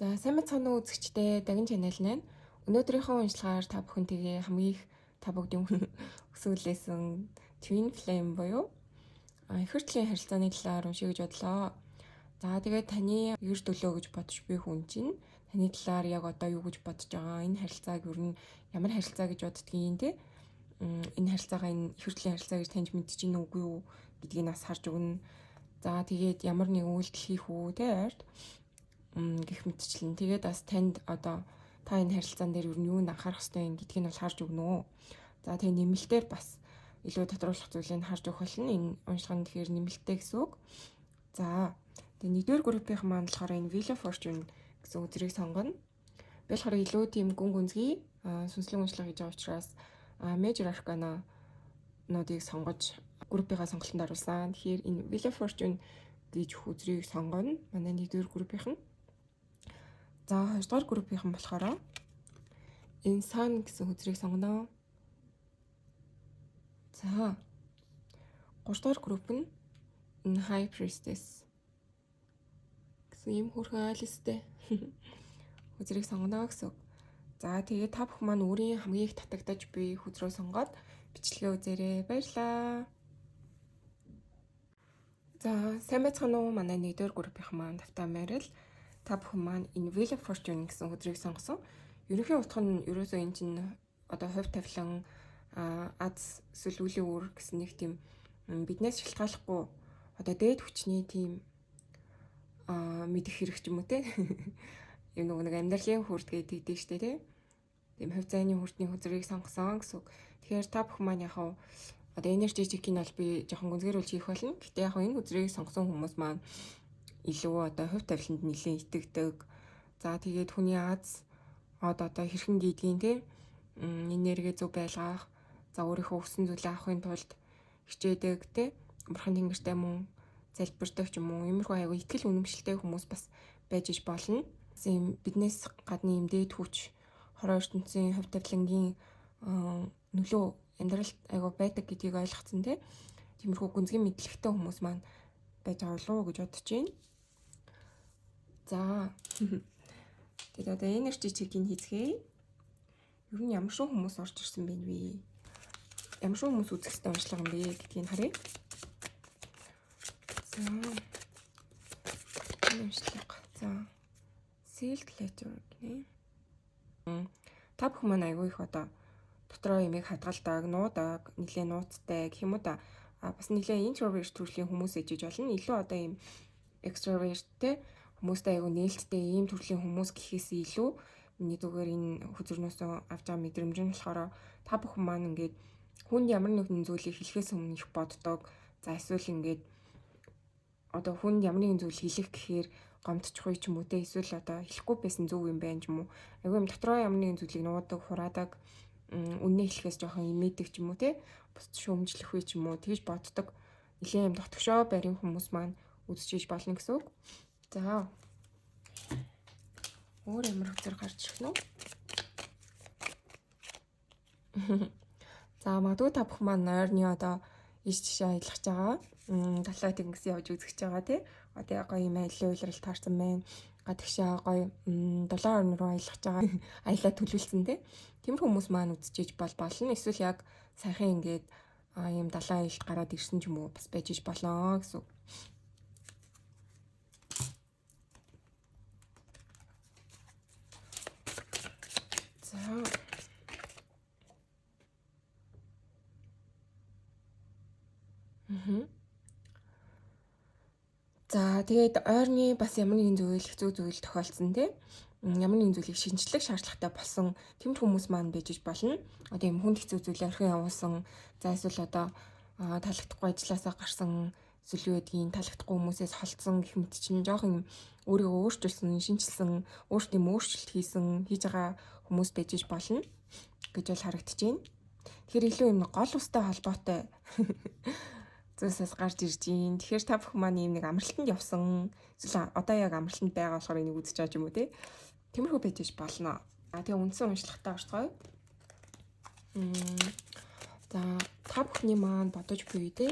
За сайн мэцхан үзэгчдээ Дагин channel маань өнөөдрийнхөө уншлагаар та бүхэнтэйгээ хамгийн их та бүгдийн өсөөлөөсөн Twin Flame буюу ихэртлийн харилцааны талаар уншия гэж бодлоо. За тэгээд таны ер төлөө гэж бодож буй хүн чинь таны талаар яг одоо юу гэж бодож байгаа? Энэ харилцааг ер нь ямар харилцаа гэж боддгийг те энэ харилцаагаа энэ ихэртлийн харилцаа гэж таньж мэдчихэв үгүй юу гэдгийг нас харж өгнө. За тэгээд ямар нэг үйлдэл хийх үү те ард гэх мэтчлэн тэгээд бас танд одоо та энэ харилцаан дээр ер нь юунд анхаарах хэрэгтэй юм гэдгийг нь бол харж өгнө. За тэгээ нэмэлтээр бас илүү тодруулах зүйлийг харж өгөх болно. Энэ уншлагын тэгэхээр нэмэлттэй гэсэн үг. За тэгээ нэгдүгээр группийн маань болохоор энэ Wheel of Fortune гэсэн үзрийг сонгоно. Би болохоор илүү тийм гүн гүнзгий сүнслэг уншлага хийж байгаа учраас Major Arcana нуудыг сонгож группийнхаа сонголтонд оруулсан. Тэгэхээр энэ Wheel of Fortune гэж үзрийг сонгоно. Манай нэгдүгээр группийнхан. За хоёрдугаар группийнхан болохоор энэ Sun гэсэн үзрийг сонгоно. За гуравдугаар групп нь энэ High Priestess гэсэн юм хөрхөн айлстэй үзрийг сонгоно гэсэн. За тэгээд та бүхэн маань өөрийн хамгийн их татагдаж буй үзрөө сонгоод бичлэгээ үзээрэй. Баярлалаа. За сайн байцгаана уу? Манай нэгдүгээр группийнхан маань тавтаа мэрэл та бүхэн маань энэ Wheel of Fortune гэсэн хөдрийг сонгосон. Ерөнхий утга нь ерөөсөө энэ чинь одоо хувь тавилан аз эсвэл үлийн үр гэсэн нэг тийм биднээс шалтгааллахгүй одоо дээд хүчний тийм мэдэх хэрэг ч юм уу те. Юм нэг амьдралын хүрд гэдэг штэ те. Тийм хувь зайны хүрдний хөдрийг сонгосон гэсэн. Тэгэхээр та бүхэн маань яг одоо energy check-ийг бол би жоохон гүнзгийрүүлж хийх болно. Гэтэ яг энэ үзрийг сонгосон хүмүүс маань илүү одоо хувь тавиланд нэлээд итгэдэг. За тэгээд хүний аз одоо хэрхэн гийдгийн те энерги зөв байлгах, за өөрийнхөө хүссэн зүйлээ авахын тулд хичээдэг те бурхан тэнгэртэй мөн залбирдаг ч юм уу. Иймэрхүү аягүй итгэл үнэмшилтэй хүмүүс бас байж иж болно. Биднээс гадны юм дээд хүч хороо ертөнцийн хувь тавилангийн нөлөө амьдралд аягүй байдаг гэдгийг ойлгоцсон те. Тиймэрхүү гүнзгий мэдлэгтэй хүмүүс маань байж байгаа болов уу гэж бодож байна. За тэгээд одоо energy check-ийг хийцгээе. Ер нь ямар шиг хүмүүс орж ирсэн бэ вэ? Ямар шиг хүмүүс үзэх ёстой уншлага юм бэ гэдгийг харъя. За уншлага. За sealed letter гэнэ. Та бүхэн маань аягүй их одоо дотроо ямиг хадгалдаг, нуудаг, нэлээ нууцтай гэх юм уу да. Бас нэлээ introvert төрлийн хүмүүс ээжиж болно. Илүү одоо ийм extrovert те хүмүүстэй аягүй нээлттэй ийм төрлийн хүмүүс гэхээс илүү миний зүгээр энэ хүзрнөөс авч байгаа мэдрэмж нь болохоор та бүхэн маань ингээд хүнд ямар нэгэн зүйлийг хэлэхээс өмнө их боддог. За эсвэл ингээд одоо хүнд ямар нэгэн зүйл хэлэх гэхээр гомдчихгүй ч юм уу те эсвэл одоо хэлэхгүй байсан зөв юм байна ч юм уу. Аягүй юм дотроо ямар нэгэн зүйлийг нуудаг, хураадаг, үннээ хэлэхээс жоохон имээдэг ч юм уу те бусд шүүмжлэх үе ч юм уу тэгж боддог. Нилээн юм дотгошоо барийн хүмүүс маань үзчихэж болно гэсэн үг. За өөр ямар хөтөр гарч ирэх нь вэ? За магадгүй та бүхэн маань нойрны одоо иш жишээ аялах гэж байгаа. Далай тэнгис явж үзэж байгаа тий. Одоо гоё юм аялын уйлрал таарсан байна. Гадагшаа гоё 7 орн руу аялах гэж байгаа. Аялаа төлөвлөсөн тий. Тиймэр хүмүүс маань үзчихэж болно. Эсвэл яг сайхан ингээд ийм далайн аялалд гараад ирсэн ч юм уу бас байж иж болоо гэсэн. За За тэгээд ойрны бас ямар нэгэн зүйл хэцүү зүйл тохиолдсон тий. Ямар нэгэн зүйлийг шинжлэх шаардлагатай болсон тэм хүмүүс маань байж болно. Одоо юм хүнд хэцүү зүйл орхин явуулсан. За эсвэл одоо таалагдахгүй ажилласаа гарсан эсвэл үүдгийн таалагдахгүй хүмүүсээс холдсон гэх мэт чинь жоохон өөрийгөө өөрчилсөн, шинжилсэн, өөртөө өөрчлөлт хийсэн, хийж байгаа хүмүүс байж иж болно гэж бол харагдаж байна. Тэгэхээр илүү юм гол устай холбоотой зүйлсээс гарч ирж байна. Тэгэхээр та бүхэн маань ийм нэг амралтанд явсан эсвэл одоо яг амралтанд байгаа болохоор энийг үзэж байгаа юм уу те. Тиймэрхүү байж иж болно. Тэгээ үндсэн уншлагатай орцгоё. За та бүхний маань бодож буй те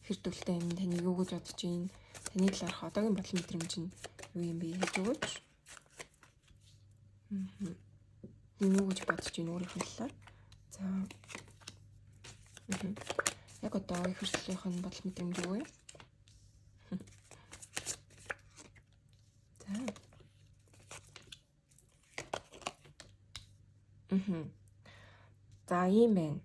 хэр төлтэй юм таны юу гэж бодож байна? Таны талаарх одоогийн бодол мэдрэмж нь юу юм бэ гэж өгөөч. юу гэж бодож байна өөрийнх нь талаар. За. Яг одоо их хэрэгслийнх нь бодол мэдрэмж юу вэ? За. За ийм байна.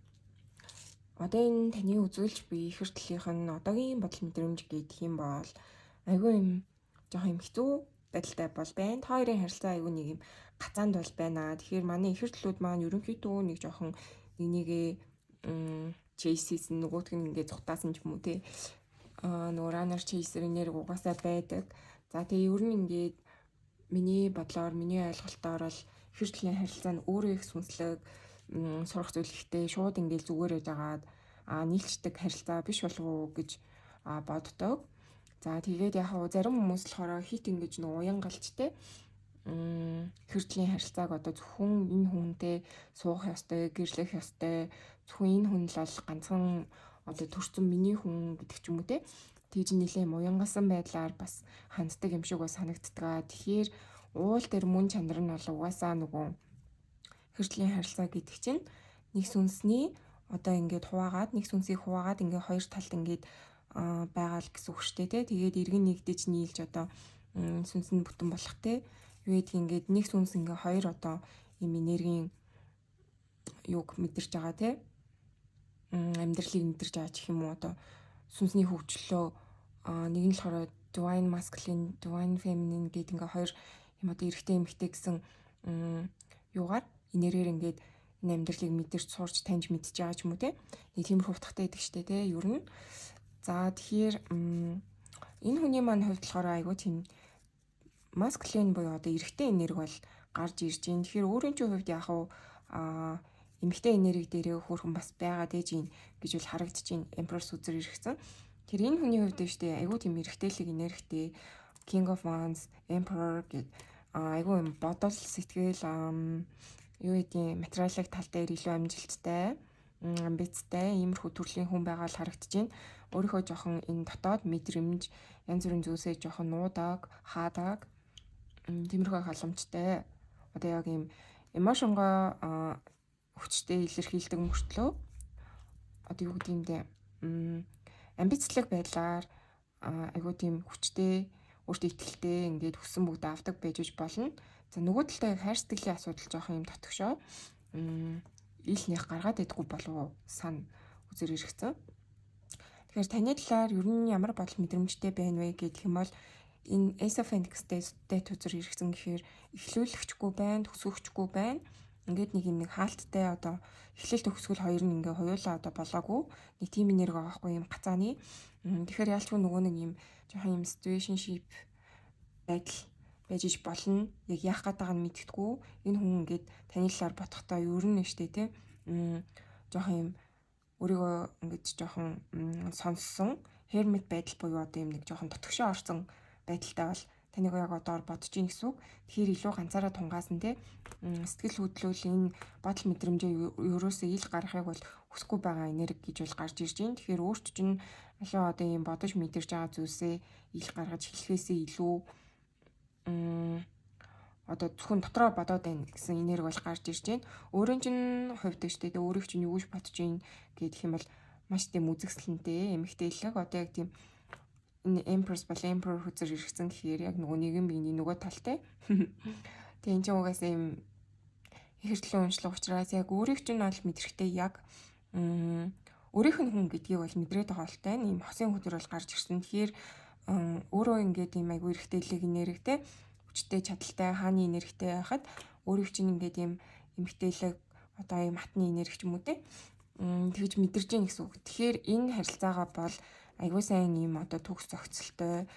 Одоо энэ таны үзүүлж буй их хэрэгслийнх нь одоогийн бодол мэдрэмж гэх юм бол айгүй юм жоохон юм хэцүү байдалтай бол байна. Хоёрын харилцаа айгүй нэг юм гацаанд бол байна. Тэгэхээр манай их хэрэгслүүд маань ерөнхийдөө нэг жоохон нэгээ чейсис нөгөөх нь ингээд цухтаасан ч юм уу те. Нөгөө ранер чейсер нэр угаасаа байдаг. За тэгээ ер нь ингээд миний бодлоор, миний ойлголтоор бол их хэрэгслийн харилцаа нь өөрөө их сүнслэг сурах зүйлхтэй шууд ингээд зүгээр байжгаад нийлцдэг харилцаа биш болов уу гэж боддог. За тэгээд яг зарим хүмүүс болохоор хит ингэж нэг уянгалчтэй хэрэгслийн харилцааг одоо зөвхөн энэ хүнтэй суух ёстой, гэрлэх ёстой, зөвхөн энэ хүн л бол ганцхан одоо төрсөн миний хүн гэдэг ч юм уу те. Тэгж нэлээ уянгасан байдлаар бас ханддаг юм шиг бас санагддаг. Тэгэхээр уул дээр мөн чанар нь бол угаасаа нөгөө хэрэгслийн харилцаа гэдэг чинь нэг сүнсний одоо ингээд хуваагаад нэг сүнсийг хуваагаад ингээд хоёр талд ингээд байгаа л гэсэн үг шүү дээ. Тэгээд иргэн нэгдэж нийлж одоо сүнс нь бүтэн болох те. Юу гэдэг ингээд нэг сүнс ингээд хоёр одоо юм энергийн юг мэдэрч байгаа те. Амьдралыг мэдэрч байгаа ч юм уу одоо сүнсний хөгжлөө нэг нь болохоор divine masculine, divine feminine гэдэг ингээд хоёр юм одоо эрэгтэй эмэгтэй гэсэн юугаар энергээр ингээд энэ амьдралыг мэдэрч сурч таньж мэдж байгаа ч юм уу те. Нэг тиймэрхүү утгатай байдаг штэ те. Ер нь за тэгэхээр энэ хүний маань хувьд болохоор айгүй тийм masculine буюу одоо эрэгтэй энерги бол гарч ирж байна. Тэгэхээр өөрийн чинь хувьд яг эмэгтэй энерги дээрээ хөөрхөн бас байгаад ээж ийн гэж бол харагдаж байна. Empress үзэр иргэсэн. Тэр энэ хүний хувьд шүү дээ айгүй тийм эрэгтэйлэг энергитэй King of Wands, Emperor гэдэг айгүй юм бодол сэтгэл юу гэдгийг материалын тал дээр илүү амжилттай, амбицтай, иймэрхүү төрлийн хүн байгаа л харагдаж байна. Өөрийнхөө жоохон энэ дотоод мэдрэмж, янз бүрийн зүйлсээ жоохон нуудаг, хаадаг, тиймэрхүү халамжтай. Одоо яг юм эмошнгоо хүчтэй илэрхийлдэг мөртлөө одоо юу гэдэг юм бэ? Амбицлог байдлаар айгүй тийм хүчтэй, өөртөө ихтэй ингээд хүссэн бүгд авдаг байж болно. За нөгөө талдаа хайр сэтгэлийн асуудал жоохон юм татгшоо. Ил нэх гаргаад идэггүй болов сан үзэр иргэсэн. Тэгэхээр таны талаар ер нь ямар бодол мэдрэмжтэй байна вэ гэх юм бол энэ Ace of Pentacles дэт үзэр иргэсэн гэхээр эхлүүлэгчгүй байна, төсөөгчгүй байна. Ингээд нэг юм нэг хаалттай одоо эхлэл төгсгөл хоёр нь ингээ хоёулаа одоо болоогүй нэг тийм энерги байгаа хгүй юм гацааны. Тэгэхээр ялчгүй нөгөө нэг юм жоохон юм situationship байдал байж иж болно. Яг яах гээд байгааг нь мэддэггүй. Энэ хүн ингээд таны талаар бодохдоо ер нь штэ тий. Жоохон юм өөрийгөө ингээд жоохон сонссон hermit байдал буюу одоо юм нэг жоохон дотгошоо орсон байдалтай бол таныг яг одоор бодож ийн гэсэн үг. Тэгэхээр илүү ганцаараа тунгаасан те сэтгэл хөдлөл энэ бодол мэдрэмжээ ерөөсөө ил гаргахыг бол хүсэхгүй байгаа энерги гэж бол гарч ирж байна. Тэгэхээр өөрт чинь илүү одоо юм бодож мэдэрч байгаа зүйлсээ ил гаргаж хэлхээсээ илүү одоо зөвхөн дотроо бодоод байна гэсэн энерги бол гарч ирж байна. Өөрийн чинь хувьд штэ өөрийг чинь юу гэж бодож ийн гэх юм бол маш тийм үзэсгэлэнтэй эмэгтэйлэг одоо яг тийм энэ Empress бол Emperor хүзэр иргэсэн гэхээр яг нөгөө нэгэн биений нөгөө талтай. Тэгээ энэ ч угаасаа юм ихэрчлэн уншлах учраас яг өөрийг чинь бол мэдрэхтэй яг өөрийнх нь хүн гэдгийг бол мэдрээд байгаа болтой юм хосын хөдөр бол гарч ирсэн. Тэгэхээр өөрөө ингээд юм айгүй эрэгтэйлэг энергитэй хүчтэй чадaltaй хааны энергитэй байхад өөрийг чинь ингээд юм эмэгтэйлэг одоо юм хатны энерги ч юм уу те тэгж мэдэрж гин гэсэн үг. Тэгэхээр энэ харилцаагаа бол айгуу сайн юм одоо төгс зохицолтой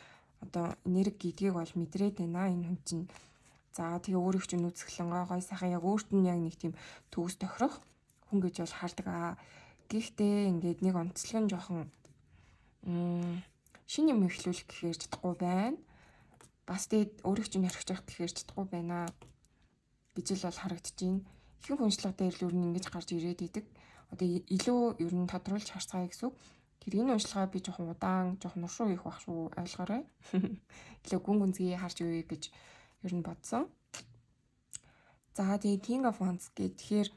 одоо энерги гэдгийг бол мэдрээд байна энэ хүн чинь. За тэгээ өөрийг чинь үзэсгэлэн гой сайхан яг өөрт нь яг нэг тийм төгс тохирох хүн гэж бол хардаг. Гэхдээ ингээд нэг онцлог нь жоохон шинэ юм эхлүүлэх гэхээр чадахгүй байна. Бас тэгээд өөрийг чинь орхиж явах гэхээр чадахгүй байна гэж л бол харагдаж байна. Ихэнх хүншлэг дээр л ер нь ингэж гарч ирээд идэг. Одоо илүү ер нь тодруулж харцгаая гэсэн үг. Тэр энэ уншлагаа би жоохон удаан, жоохон уршуу хийх байх шүү ойлгоорой. Илүү гүн гүнзгий харж үе гэж ер нь бодсон. За тэгээ King of Wands гэхээр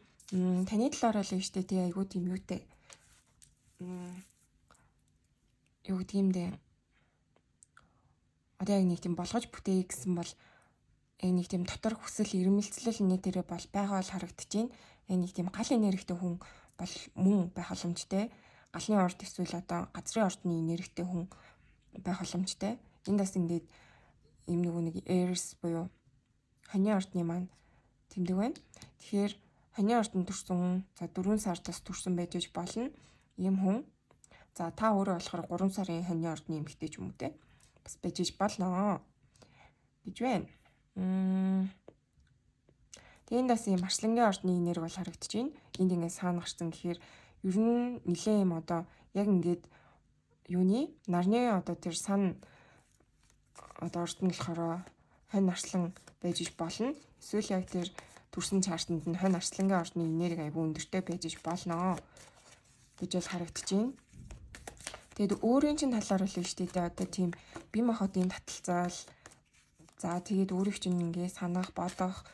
таны талаар л юм штэ тий айгуу тийм юутэй. Юу гэдэг юм бэ? Одоо яг нэг тийм болгож бүтээе гэсэн бол яг нэг тийм дотор хүсэл ирмэлцлэл нэтэрэ бол байгаа бол харагдаж байна. Яг нэг тийм гал энергитэй хүн бол мөн байх боломжтой. Галны орд эсвэл одоо газрын ордны энергитэй хүн байх боломжтой. Энд бас ингээд юм нэг Aries буюу хоньны ордны маань тэмдэг байна. Тэгэхээр хоньны ордонд төрсэн за 4 сартаас төрсэн байж болно. Ийм хүн. За та өөрөө болохоор 3 сарын хоньны ордны эмэгтэй ч юм уу те. Бас байж болно гэж байна. Тэгээд бас ийм арслангийн ордны энерги бол харагдаж байна. Энд ингээд саана гарсан гэхээр ер нь нэлээ юм одоо яг ингээд юуны нарны одоо тэр сан одоо орд нь болохоор хонь арслан байж болно. Эсвэл яг тэр төрсэн чартанд нь хонь арслангийн ордны энерги айгүй өндөртэй байж болно гэж бол харагдаж байна. Тэгээд өөрийн чинь талаар л шүү дээ. Одоо тийм бие махбодын таталцал. За тэгээд өөрийг чинь ингээд санах, бодох,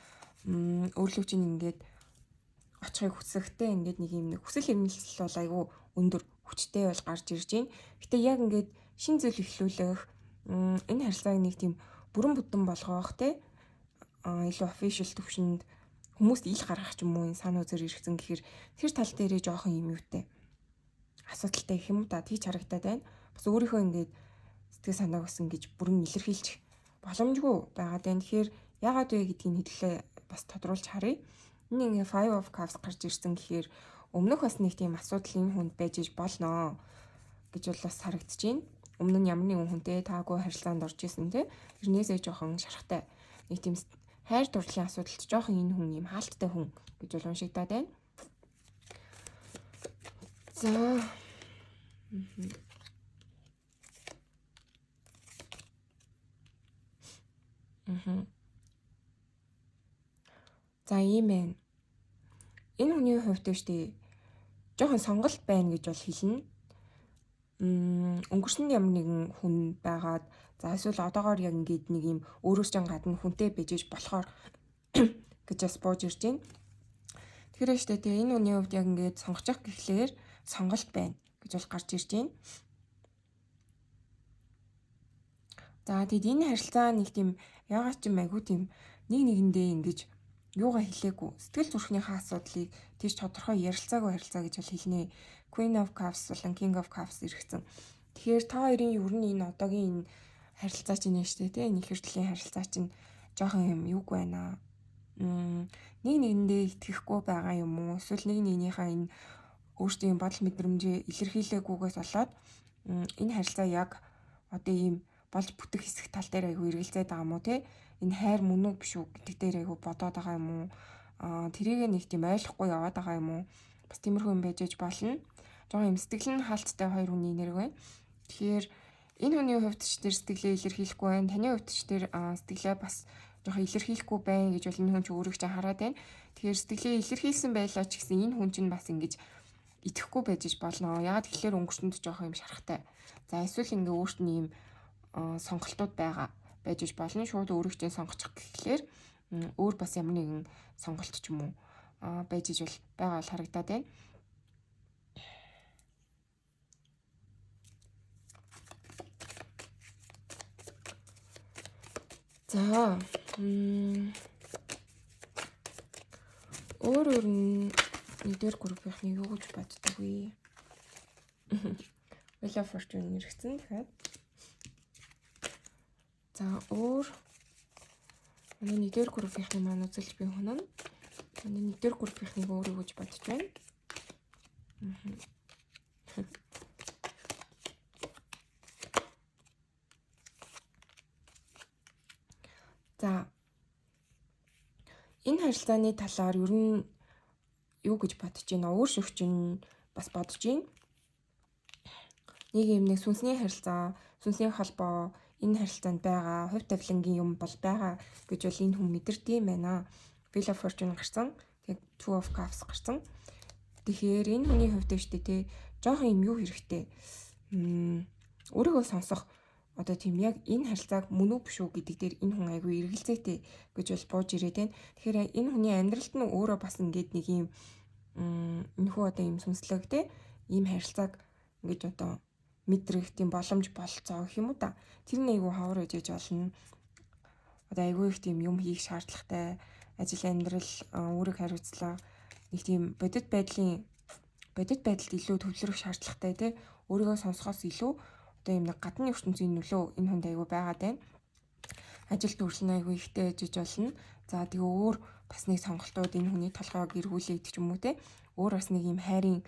өөрлөг чинь ингээд очихыг хүсэхтэй ингээд нэг юм хүсэл эрмэлзэл бол айгүй өндөр хүчтэй бол гарч ирж байна. Гэтэ яг ингээд шин зүйл эхлүүлэх энэ харилцааг нэг тийм бүрэн бүтэн болгох те илүү official төвшөнд хүмүүст ил гаргах ч юм уу энэ санаа үзэр иргэсэн гэхээр тэр тал дээрээ жоохон юм юутай асуудалтай гэх юм уу та тийч харагдаад байна. Бас өөрийнхөө ингээд сэтгэл санааг бас ингэж бүрэн илэрхийлж боломжгүй байгаад байна. Тэгэхээр яагаад вэ гэдгийг хэлээ бас тодруулж харъя. Энэ ингээ Five of Cups гарч ирсэн гэхээр өмнөх бас нэг тийм асуудал энэ хүнд байж болно гэж бол бас харагдаж байна. Өмнө нь ямар нэгэн хүнтэй таагүй харилцаанд орж исэн те. Тэрнээсээ жоохон шарахтай. Нэг тийм хайр дурлалын асуудалд жоохон энэ хүн юм хаалттай хүн гэж бол уншигдаад байна. За. За ийм байна. Энэ хүний хувьд штэ жоохон сонголт байна гэж бол хэлнэ. Өнгөрсөнд ямар нэгэн хүн байгаад за эсвэл одоогоор яг ингээд нэг юм өөрөөс чинь гадна хүнтэй бижиж болохоор гэж бас бууж ирж байна. Тэгэхээр штэ тэгээ энэ хүний хувьд яг ингээд сонгочих гэхлээр сонголт байна гэж бол гарч ирж байна. За тэгэд энэ харилцаа нэг тийм ягаад ч юм айгүй тийм нэг нэгэндээ ингэж юугаа хэлээгүй сэтгэл зүрхнийхээ асуудлыг тийч тодорхой ярилцаагүй харилцаа гэж бол хэлнэ. Queen of Cups болон King of Cups иргэсэн. Тэгэхээр та хоёрын ер нь энэ одоогийн энэ харилцаа чинь нэ штэ тий нэг хэртлийн харилцаа чинь жоохон юм юуг байна. Нэг нэгэндээ итгэхгүй байгаа юм уу? Эсвэл нэг нэгнийхээ энэ өөрсдийн бодол мэдрэмжээ илэрхийлээгүйгээс болоод энэ харилцаа яг одоо ийм болж бүтэх хэсэг тал дээр айгүй эргэлзээд байгаа юм уу те энэ хайр мөн үү биш үү гэдэг дээр айгүй бодоод байгаа юм уу тэрийг нэг тийм ойлгохгүй яваад байгаа юм уу бас тиймэрхүү юм байж болно. Жоо юм сэтгэл нь хаалттай хоёр хүний нэр байна. Тэгэхээр энэ хүний хувьд ч тэр сэтгэлээ илэрхийлэхгүй байна. Таны хувьд ч тэр сэтгэлээ бас жоохон илэрхийлэхгүй байна гэж бол энэ хүн ч өөрөг ч хараад байна. Тэгэхээр сэтгэлээ илэрхийлсэн байлаа ч гэсэн энэ хүн чинь бас ингэж итгэхгүй байж болно. Яагаад гэхээр өнгөрсөнд жоохон юм шарахтай. За эсвэл ингээ өөрт нь юм сонголтууд байгаа байж болно. Шууд өөрөгчөө сонгочих гэхлээр өөр бас ямар нэгэн сонголт ч юм уу байж бол байгаа бол харагдаад байна. За өөр нь нэгдүгээр группийнхний юу гэж боддог вэ? Wheel of Fortune нэрэгцэн тэгэхээр за өөр манай нэгдүгээр группийнхний маань үзэлж би хоноо. Манай нэгдүгээр группийнхнийг өөрөө гэж бодож байна. За энэ харилцааны талаар ер нь юу гэж бодож байна? Өөрсөвч нь бас бодож байна. Нэг юм нэг сүнсний харилцаа, сүнсний холбоо энэ харилцаанд байгаа, хувь тавилангийн юм бол байгаа гэж бол энэ хүн мэдэрдэм байна. Wheel of Fortune гарсан. Тэгээд Two of Cups гарсан. Тэгэхээр энэ хүний хувьд штэ тий жоохон юм юу хэрэгтэй. Өөрийгөө сонсох одоо тийм яг энэ харилцааг мөн үү биш үү гэдэг дээр энэ хүн айгүй эргэлзээтэй гэж бол бууж ирээд байна. Тэгэхээр энэ хүний амьдралд нь өөрөө бас ингээд нэг юм энэхүү одоо юм сүнслэг те ийм харилцааг ингэж одоо мэдрэх тийм боломж болцоо гэх юм уу та. Тэр нь айгүй ховор ээжэж болно. Одоо айгүй их тийм юм хийх шаардлагатай ажил амьдрал үүрэг хариуцлага нэг тийм бодит байдалд илүү төвлөрөх шаардлагатай те өөрийгөө сонсохоос илүү одоо юм нэг гадны ертөнцийн нөлөө энэ хүнд айгүй байгаад байна. Ажил төрөлн айгүй ихтэй ээжэж болно. За тэгээ өөр бас нэг сонголтууд энэ хүний толгойг эргүүлээ гэдэг ч юм уу те. Өөр бас нэг юм хайрын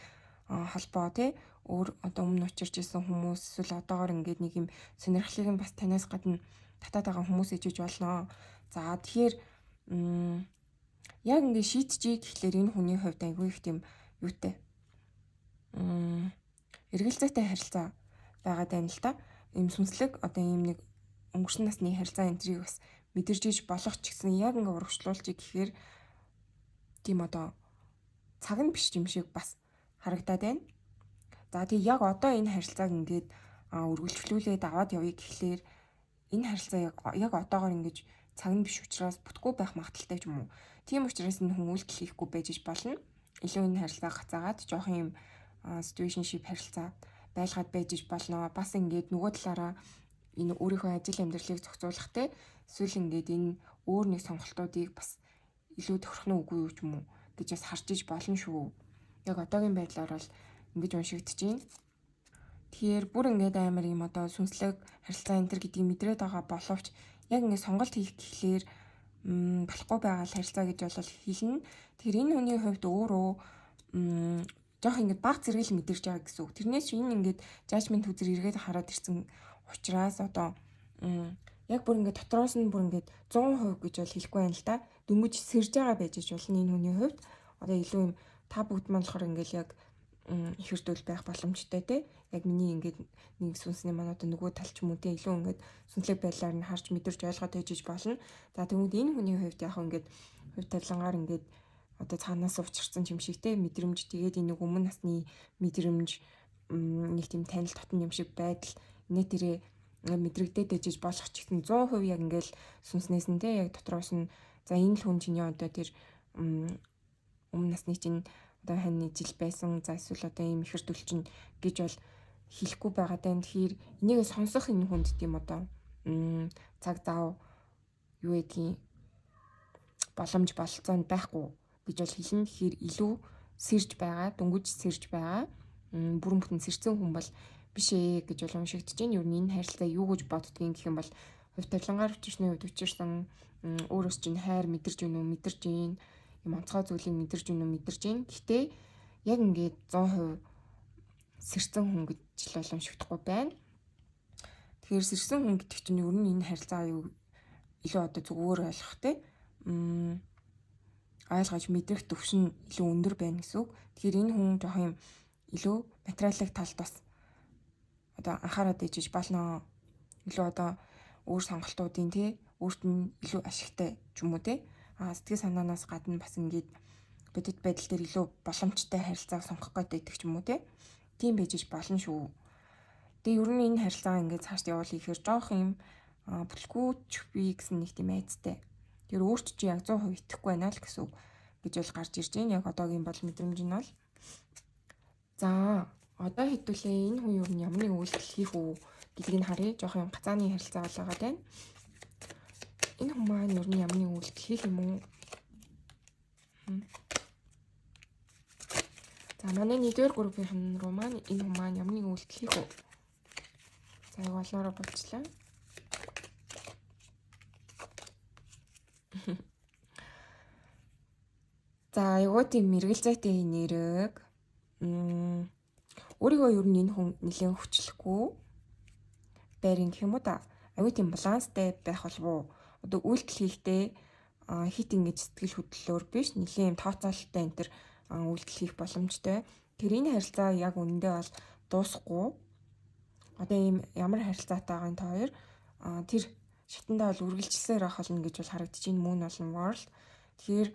холбоо те. Өөр одоо өмнө учирч исэн хүмүүс эсвэл одоогоор ингээд нэг юм сонирхлыг нь бас танаас гадна татаад байгаа хүмүүс ээжэж болно. За тэгэхээр яг ингээд шийдчихье гэхлээр энэ хүний хувьд айгүй их тийм юутай эргэлзээтэй харилцаа байгаад байна л та. Ийм сүнслэг одоо ийм нэг өнгөрсөн насны харилцаа энтрийг бас мэдэрч иж болох ч гэсэн яг ингээд урагшлуулчих гэхээр тийм одоо цаг нь биш юм шиг бас харагдаад байна. За тий яг одоо энэ харилцааг ингээд үргэлжлүүлээд аваад явъя гэхлээр энэ харилцаа яг одоогоор ингэж цаг нь биш учраас бүтггүй байх магадaltaй ч юм уу. Тийм учраас энэ хүн үйлдэл хийхгүй байж болно. Илүү энэ харилцааг гацаагаад жоох юм situationship харилцаа байлгаад байж болно. Бас ингээд нөгөө талаараа энэ өөрийнхөө ажил амьдралыг зохицуулах те эсвэл ингээд энэ өөр нэг сонголтуудыг бас илүү тохирох нь үгүй юу ч юм уу гэж бас харж иж болно шүү. Яг одоогийн байдлаар бол ингэж уншигдэж байна. Тэгэхээр бүр ингээд амар юм одоо сүнслэг харилцаа энэ төр гэдгийг мэдрээд байгаа боловч яг ингээд сонголт хийх гэхлээр болохгүй байгаа харилцаа гэж бол хэлнэ. Тэгэхээр энэ хүний хувьд өөрөө жоох ингээд баг зэрэг л мэдэрч байгаа гэсэн үг. Тэрнээс энэ ингээд жажмент үзэр эргээд хараад ирсэн учраас одоо яг бүр ингээд дотроос нь бүр ингээд 100% гэж бол хэлэхгүй байна л да. Дөнгөж сэрж байгаа байж болно энэ хүний хувьд. Одоо илүү юм та бүгд маань болохоор ингээд яг их хүртэл байх боломжтой те. Яг миний ингээд нэг сүнсний маань одоо нөгөө талч юм уу те илүү ингээд сүнслэг байдлаар нь харж мэдэрч ойлгоод ээжж болно. За тэгвэл энэ хүний хувьд яг ингээд хувь тавилангаар ингээд одоо цаанаас уучирсан юм шиг те мэдрэмж тэгээд энэ өмнө насны мэдрэмж нэг тийм танил татна юм шиг байдал нэ тэрэ мэдрэгдээд ээжж болох ч гэсэн 100% яг ингээд сүнснээс нь те яг дотроос нь за энэ л хүн чиний одоо тэр өмнө насны чинь одоо хань жил байсан за эсвэл одоо ийм ихэр төл чинь гэж бол хэлэхгүй байгаа даа. Тэгэхээр энийг сонсох энэ хүнд тийм одоо цаг зав юу гэдгийг боломж болцоонд байхгүй гэж бол хэлнэ. Тэгэхээр илүү сэрж байгаа, дөнгөж сэрж байгаа бүрэн бүтэн сэрсэн хүн бол биш ээ гэж бол уншигдэж байна. Юу энэ харилцаа юу гэж боддгийг гэх юм бол хувь тавилангаар өчирсний хувьд өчирсэн өөрөөс чинь хайр мэдэрч гин үү мэдэрч гин юм онцгой зүйлийг мэдэрч гин үү мэдэрч гин. Гэтэ яг ингээд 100% сэрсэн хүн гэж л боломжтой байна. Тэгэхээр сэрсэн хүн гэдэг чинь ер нь энэ харилцаа юу илүү одоо зүгээр ойлгох те ойлгож мэдрэх төвшин илүү өндөр байна гэсэн үг. Тэгэхээр энэ хүн жоох юм илүү материалын талд бас одоо анхаарал дэжиж болно. Илүү одоо өөр сонголтуудын те өөрт нь илүү ашигтай ч юм уу те сэтгэл санаанаас гадна бас ингээд бодит байдал дээр илүү боломжтой харилцааг сонгох гэдэг ч юм уу те тийм байж болно шүү. Тэгээ ер нь энэ харилцаа ингээд цааш явуул ихээр жоох юм бүтлгүүч би гэсэн нэг тийм айцтай. Тэр өөрт чи яг 100% итгэхгүй байна л гэсэн үг гэж бол гарч ирж байна. Яг одоогийн бол мэдрэмж нь бол за одоо хэдүүлээ энэ хүн ер нь ямар нэг үйлдэл хийх үү гэдгийг нь харъя. Жоох юм гацааны харилцаа болоод байна. Энэ хүн маань ер нь ямар нэг үйлдэл хийх юм уу? За манай 1-р группийн руу маань энэ хүн маань ямар нэг үйлдэл хийх үү? За яг олноороо болчлаа. За айгуу тийм мэргэлзээтэй нэрэг өөрийгөө ер нь энэ хүн нэлээд хүчлэхгүй байрын гэх юм уу да. Айгуу тийм баланстай байх болов уу? Одоо үйлдэл хийхдээ хит ингэж сэтгэл хөдлөлөөр биш нэлээд тооцоололтой энэ төр үйлдэл хийх боломжтой. Тэр энэ харилцаа яг үнэндээ бол дуусахгүй. Одоо ийм ямар харилцаатай байгаа энэ хоёр тэр шатандаа бол үргэлжилсээр авах болно гэж бол харагдаж байна. Moon болон World. Тэгэхээр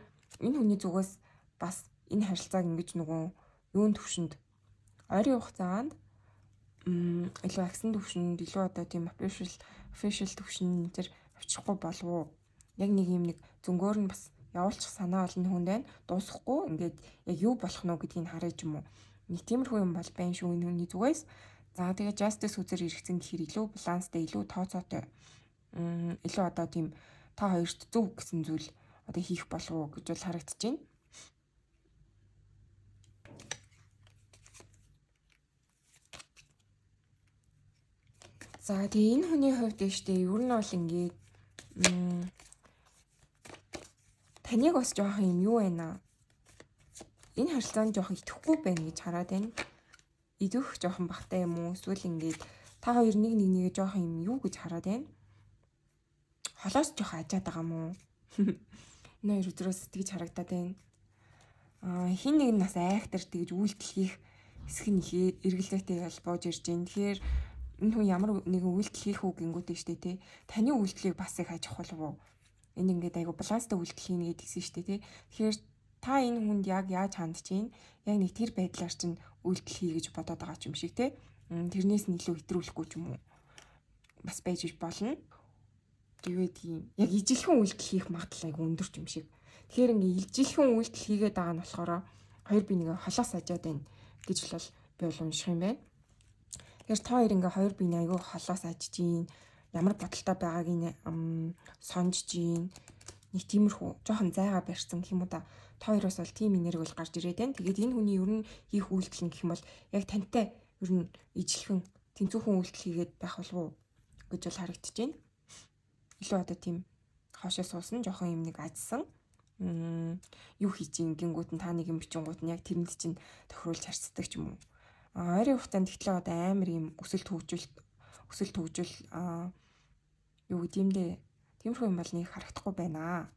энэ хүний зүгээс бас энэ харилцааг ингэж нөгөө юун төвшөнд ойрын хугацаанд илүү агсан төвшөнд илүү одоо тийм official төвшин тэр авчихгүй болов уу? Яг нэг юм нэг зөнгөөр нь бас явуулчих санаа олон хүнд байна. Дуусахгүй ингээд яг юу болох нь гэдгийг хараач юм уу? Нэг тиймэрхүү юм бол байна шүү энэ хүний зүгээс. За тэгээ justice үзэр иргэцэн гэхэр илүү баланстай, илүү тооцоотой. Илүү одоо тийм та хоёрт зөв гэсэн зүйл одоо хийх болов уу гэж бол харагдаж байна. За тэгээ энэ хүний хувьд дэжтэй ер нь бол ингээд таныг бас жоох юм юу байна. Энэ харилцаанд жоох итгэхгүй байна гэж хараад байна. Идэх жоохон багтай юм уу? Эсвэл ингээд та хоёр нэгээ жоох юм юу гэж хараад байна. Холоос жоох ажаад байгаа юм уу? Энэ хоёр өдрөөс тэгж харагдаад байна. Хин нэг нь бас айхтар тэгж үйлдэл хийх хэсэг нь эргэлзээтэй бол бууж ирж байна. Тэгэхээр энэ хүн ямар нэгэн үйлдэл хийх үү гингүүтэй штэ тий. Таны үйлдэлийг бас их аж ахуй болов уу? Энэ ингээд айгу баланстай үйлдэл хийнэ гэдгийгсэн штэ тий. Тэгэхээр та энэ хүнд яг яаж хандж чинь яг нэг тэр байдлаар чинь үйлдэл хий гэж бодоод байгаа юм шиг тий. Тэрнээс нь илүү хэтрүүлэхгүй ч юм уу бас байж болно. Тэгээд тийм яг ижилхэн үйлдэл хийх магадлал айгу өндөр юм шиг. Тэгэхээр ингээ ижилхэн үйлдэл хийгээд байгаа нь болохоор хоёр би нэг холоос ажаад байна гэж бол би бол унших юм байна. Тэгэхээр та хоёр ингээ хоёр би айгу холоос ажиж гин ямар бодолтой байгааг сонжж гин нэг тиймэрхүү жоохон зайгаа барьсан гэх юм уу та хоёроос бол тим энерги бол гарч ирээд байна. Тэгээд энэ хүний ер нь хийх үйлдэл нь гэх юм бол яг тантай ер нь ижилхэн тэнцүүхэн үйлдэл хийгээд байх болов уу гэж бол харагдаж байна. Илүү одоо тийм хоошоо суусан жоохон юм нэг ажсан юу хийж гингүүт нь та нэг юм бичингууд нь яг тэрэнд чинь тохируулж харцдаг ч юм уу. Ойрын хугацаанд тэгтлээ одоо амар юм өсөлт хөгжил юу гэдэг юм бэ? Тиймэрхүү юм бол нэг харагдахгүй байна.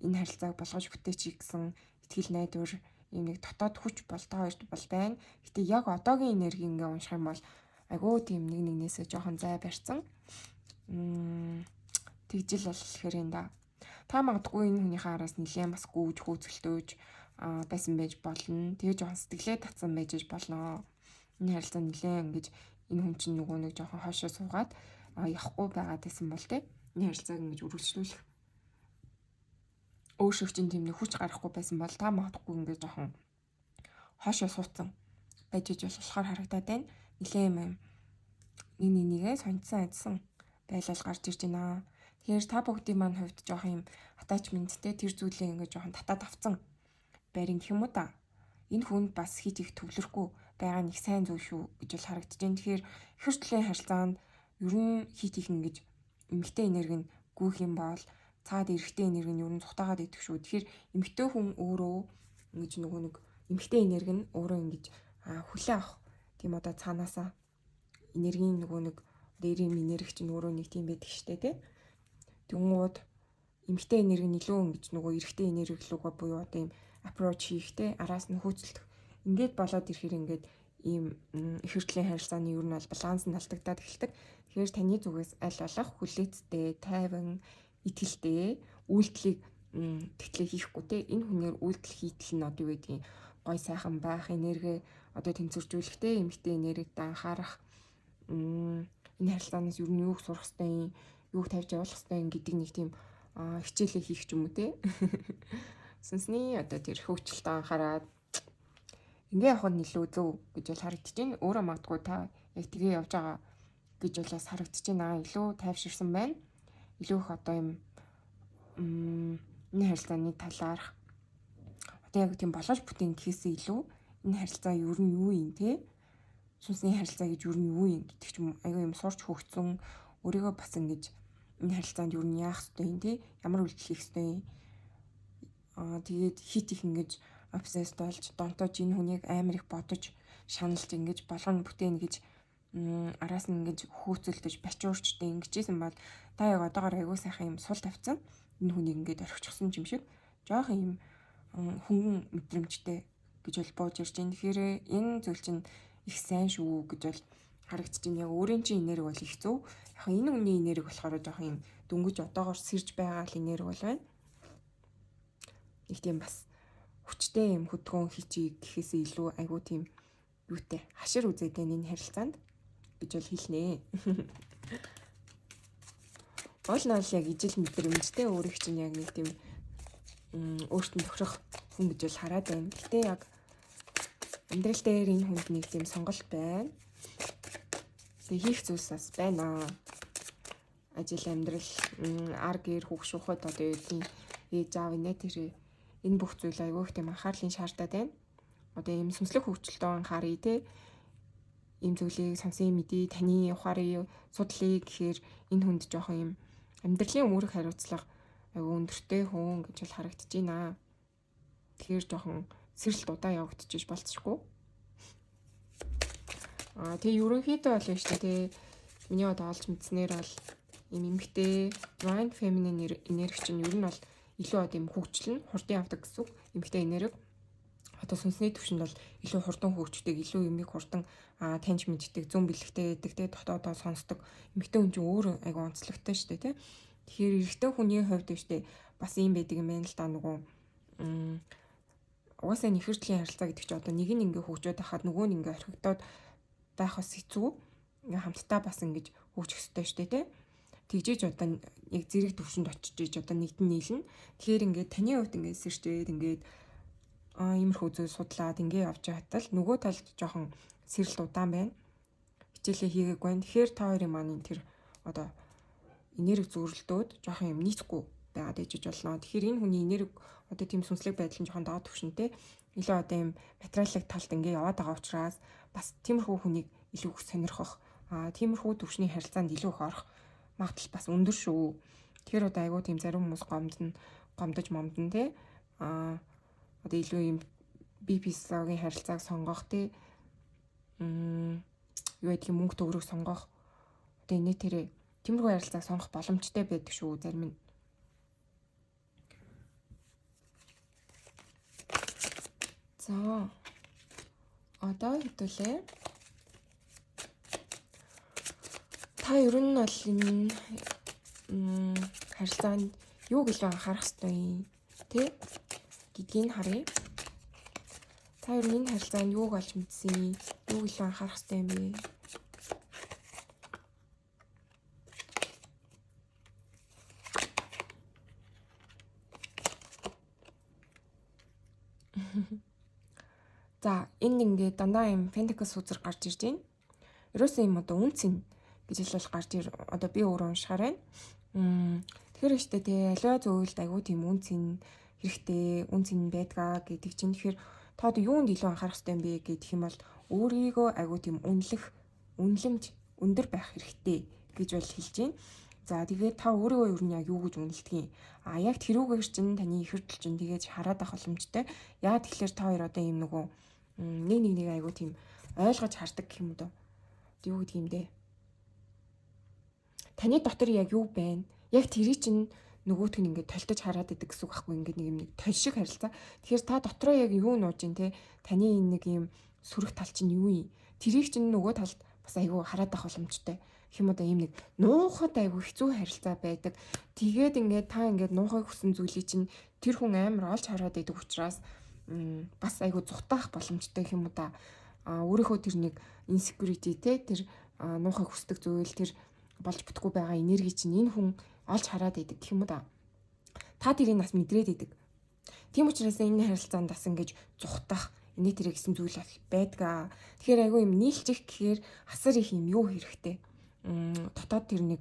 Энэ харилцааг болгож бүтээч гэсэн итгэл найдвар юм нэг дотоод хүч бол та хоёрт бол байна. Гэтэ яг одоогийн энерги ингээ унших юм бол айгүй тийм нэгнээсээ жоохон зай барьсан. Тэгжил бол ихээр энэ да. Та магадгүй энэ хүнийхээ араас нэлээд бас гүүж хөөцөлтөөж байсан байж болно. Тэгээ жоохон сэтгэлээ татсан байж болно. Энэ харилцаа нэлээд ингэж энэ хүн чинь нөгөө нэг жоохон хоошоо суугаад явахгүй байгаад байсан бол тэ. Энэ харилцааг ингэж үргэлжлүүлэх өөрсөв чинь тийм нэг хүч гарахгүй байсан бол та магадгүй ингэж жоохон хоошоо суудсан байж болохоор харагдаад байна. Нэлээд юм нэгээ сонцсон адсан байлал гарч ирж байна. Тэгэхээр та бүгдийн маань хувьд жоох юм attachmentтэй тэр зүйлээ ингээд жоохон татаад авцсан байрин гэх юм уу та. Энэ хүнд бас хит их төвлөрөхгүй байгаа нэг сайн зүйл шүү гэж бол харагдаж байна. Тэгэхээр ихэр төлөлийн харилцаанд ер нь хит их ингэж эмэгтэй энерги нь гүйх юм бол цаад эрэгтэй энерги нь ер нь цухтаагаад идэх шүү. Тэгэхээр эмэгтэй хүн өөрөө ингэж нөгөө нэг эмэгтэй энерги нь өөрөө ингэж хүлээ авах тийм одоо цаанаасаа энергийн нөгөө нэг дээрийн энерги чинь өөрөө нэг тийм байдаг штэ тий. Тэнгууд эмэгтэй энерги нь илүү ингэж нөгөө эрэгтэй энерги рүүгээ буюу одоо юм approach хийхтэй араас нь хөөцөлдөх. Ингээд болоод ирэхээр ингээд ийм их хүртлийн харилцааны ер нь бол баланс нь алдагдаад эхэлдэг. Тэгэхээр таны зүгээс аль болох хүлээцтэй, тайван, итгэлтэй үйлдэлийг тэгтлээ хийхгүй те. Энэ хүнээр үйлдэл хийтэл нь одоо юу гэдгийг гой сайхан байх энерги одоо тэнцвэржүүлэхтэй эмэгтэй энергид анхаарах энэ харилцаанаас ер нь юуг сурах хэвтэй юуг тавьж явуулах хэвтэй гэдэг нэг тийм хичээлээ хийх ч юм уу те. Сүнсний одоо тэр хөвчлөлтөд анхаарад ингээ явах нь илүү зөв гэж бол харагдаж байна. Өөрөө магадгүй та яг тгээ явж байгаа гэж бол бас харагдаж байна. Илүү тайвширсан байна. Илүү их одоо юм энэ харилцааны талаарх одоо яг тийм болооч бүтээн гэхээсээ илүү энэ харилцаа ер нь юу юм те. Сүнсний харилцаа гэж ер нь юу юм гэдэг ч юм айгүй юм сурч хөгцсөн өөрийгөө бас ингэж энэ харилцаанд ер нь яах ёстой юм те. Ямар үйлдэл хийх ёстой юм. Тэгээд хит их ингэж обсесд болж донтож энэ хүнийг амар их бодож шаналж ингэж болгоно бүтээн гэж араас нь ингэж хөөцөлдөж бачуурчтай ингэжсэн бол та яг одоогоор аягүй сайхан юм сул тавьсан энэ хүнийг ингэж орхичихсан юм шиг жоох юм хөнгөн мэдрэмжтэй гэж бол бууж ирж байна. Тэгэхээр энэ зүйл чинь их сайн шүү гэж бол харагдаж байна. Яг өөрийн чинь энерги бол их зөв. Яг энэ хүний энерги болохоор жоох юм дөнгөж одоогоор сэрж байгаа л энерги бол байна. Нэг тийм бас хүчтэй юм хөдгөөн хийчиг гэхээсээ илүү айгүй тийм юутэй хашир үзээд байна энэ харилцаанд гэж бол хэлнэ. Гол нь бол яг ижил мэдрэмжтэй өөрийг чинь яг нэг тийм өөртөө тохирох хүн гэж бол хараад байна. Гэтэ яг амьдрал дээр энэ хүнд нэг тийм сонголт байна. Тэгээ хийх зүйлс бас байна. Ажил, амьдрал, ар гэр хүүх шуухад одоо юу гэдгийг ээж аав энэ бүх зүйл аягүй их тийм анхаарлын шаардаад байна. Одоо ийм сүнслэг хөгжилтөө анхааръя те. Ийм зүйлийг сонсын мэдээ, таны ухаарыг, судлыг гэхээр энэ хүнд жоохон ийм амьдралын үүрэг хариуцлага аягүй өндөртэй хүн гэж бол харагдаж байна. Тэгэхээр жоохон сэрэлт удаа явагдчих болцсохгүй. Тэгээ ерөнхийдөө бол шүү дээ. Миний одоо олж мэдснээр бол ийм эмэгтэй divine feminine энерги чинь ер нь бол илүү одоо юм хөгжлөн хурдан явдаг гэсэн үг. Эмэгтэй энерги одоо сүнсний төвшөнд бол илүү хурдан хөгждөг, илүү юмыг хурдан таньж мэддэг, зүүн бэлэгтэй байдаг, те дотоодоо сонсдог. Эмэгтэй хүн чинь өөр айгу онцлогтой шүү дээ, те. Тэгэхээр эрэгтэй хүний хувьд шүү дээ бас юм байдаг юм байна л да нөгөө угаасаа нөхөртлийн харилцаа гэдэг чинь одоо нэг нь ингээ хөгжөөд байхад нөгөө нь ингээ орхигдоод байх бас хэцүү. Ингээ хамтдаа бас ингэж хөгжих хэрэгтэй шүү дээ, те. Тэгжээж одоо яг зэрэг төвшөнд очиж иж одоо нэгдэн нийлнэ. Тэгэхээр ингээд таны хувьд ингээд сэрчээд ингээд иймэрхүү зүйл судлаад ингээд явж хатал нөгөө талд жоохон сэрэлт удаан байна. Хичээлээ хийгээгүй байна. Тэгэхээр та хоёрын маань тэр одоо энерги зөөрлөлтөөд жоохон юм нийцэхгүй байгаад ижиж болно. Тэгэхээр энэ хүний энерги одоо тийм сүнслэг байдал нь жоохон доод төвшөнтэй. Илүү одоо юм материалын талд ингээд яваад байгаа учраас бас тиймэрхүү хүнийг илүү их сонирхох, тиймэрхүү төвшний харилцаанд илүү их орох магадлал бас өндөр шүү. Тэгэхээр одоо айгүй тийм зарим хүмүүс гомдож момдон те. Одоо илүү юм биписогийн харилцааг сонгох те. Юу гэдгийг мөнгө төгрөг сонгох. Одоо энэ тэрэ тиймэрхүү харилцааг сонгох боломжтой байдаг шүү зарим нь. За. Одоо хэдүүлээ. Та ер нь бол энэ харилцаанд юу гэлээ анхаарах ёстой юм тий гэдгийг харъя. Та ер нь энэ харилцаанд юуг олж мэдсэн, юу гэлээ анхаарах ёстой юм бэ? За, энэ ингээд дандаа юм Pentacles үзэр гарч ирж байна. Ерөөсөн юм одоо үнцэн гэж л гарч одоо би өөрөө уншихаар байна. Тэгэхээр өштэй тий аливаа зөвлөлд айгүй тийм үнцэн хэрэгтэй, үнцэн байдгаа гэдэг чинь тэгэхээр та одоо юунд илүү анхаарах хэрэгтэй юм бэ гэх юм бол өөрийгөө айгүй тийм үнэлэмж өндөр байх хэрэгтэй гэж бол хэлж байна. За тэгээд та өөрийгөө ер нь яг юу гэж үнэлдэг юм? Яг тэрүүгээр чинь таны их хөдөл чинь тэгээд хараад авах боломжтой. Яа тэгэхээр та хоёр одоо юм нөгөө нэг айгүй тийм ойлгож хардаг гэх юм уу? Юу гэдэг юм бэ? Таны дотор яг юу байна? Яг тэрий чинь нөгөөт нь ингээд толтож хараад идэг гэсэн үг байхгүй ингээд нэг юм толь шиг харилцаа. Тэгэхээр та дотроо яг юу нууж ин те таны энэ нэг юм сүрэг тал чинь юу юм? Тэрийг чинь нөгөө талд бас айгүй хараад авах боломжтой. Хэм одоо ийм нэг нуухад айгүй хэцүү харилцаа байдаг. Тэгээд ингээд та ингээд нуухыг хүсэн зүйлийг чинь тэр хүн амар олж хараад идэг учраас бас айгүй зүхтаах боломжтой юм уу да. Өөрийнхөө тэр нэг insecurity те тэр нуухыг хүсдэг зүйл тэр болж бүтэхгүй байгаа энерги чинь энэ хүн олж хараад идэг гэх юм уу да. Та тэрийг бас мэдрээд идэг. Тийм учраас энэ харилцаанд бас ингэж зүхтах энэ тэр гэсэн зүйл байдгаа. Тэгэхээр айгүй юм нийлчих гэхээр асар их юм юу хэрэгтэй. Дотоод тэр нэг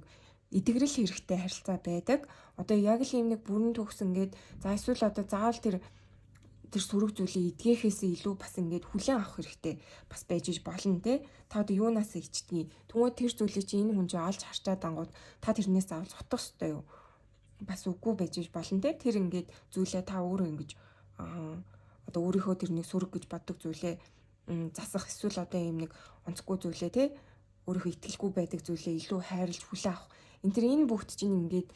эдгэрэл хэрэгтэй харилцаа байдаг. Одоо яг л юм нэг бүрэн төгс ингээд за эсвэл одоо заавал тэр сүрэг зүйлийг эдгээхээсээ илүү бас ингээд хүлээн авах хэрэгтэй бас байж болно те. Та одоо юунаас ичдгийг тэгвэл тэр зүйлийг чи энэ хүн чинь олж харчаад ангууд та тэрнээс авал зутах ёстой юу? Бас үгүй байж болно те. Тэр ингээд зүйлээ та өөрөө ингэж одоо өөрийнхөө тэр нэг сүрэг гэж боддог зүйлээ засах эсвэл одоо юм нэг онцгүй зүйлээ те өөрийнхөө итгэлгүй байдаг зүйлээ илүү хайрлж хүлээн авах. Энэ бүгд чинь ингээд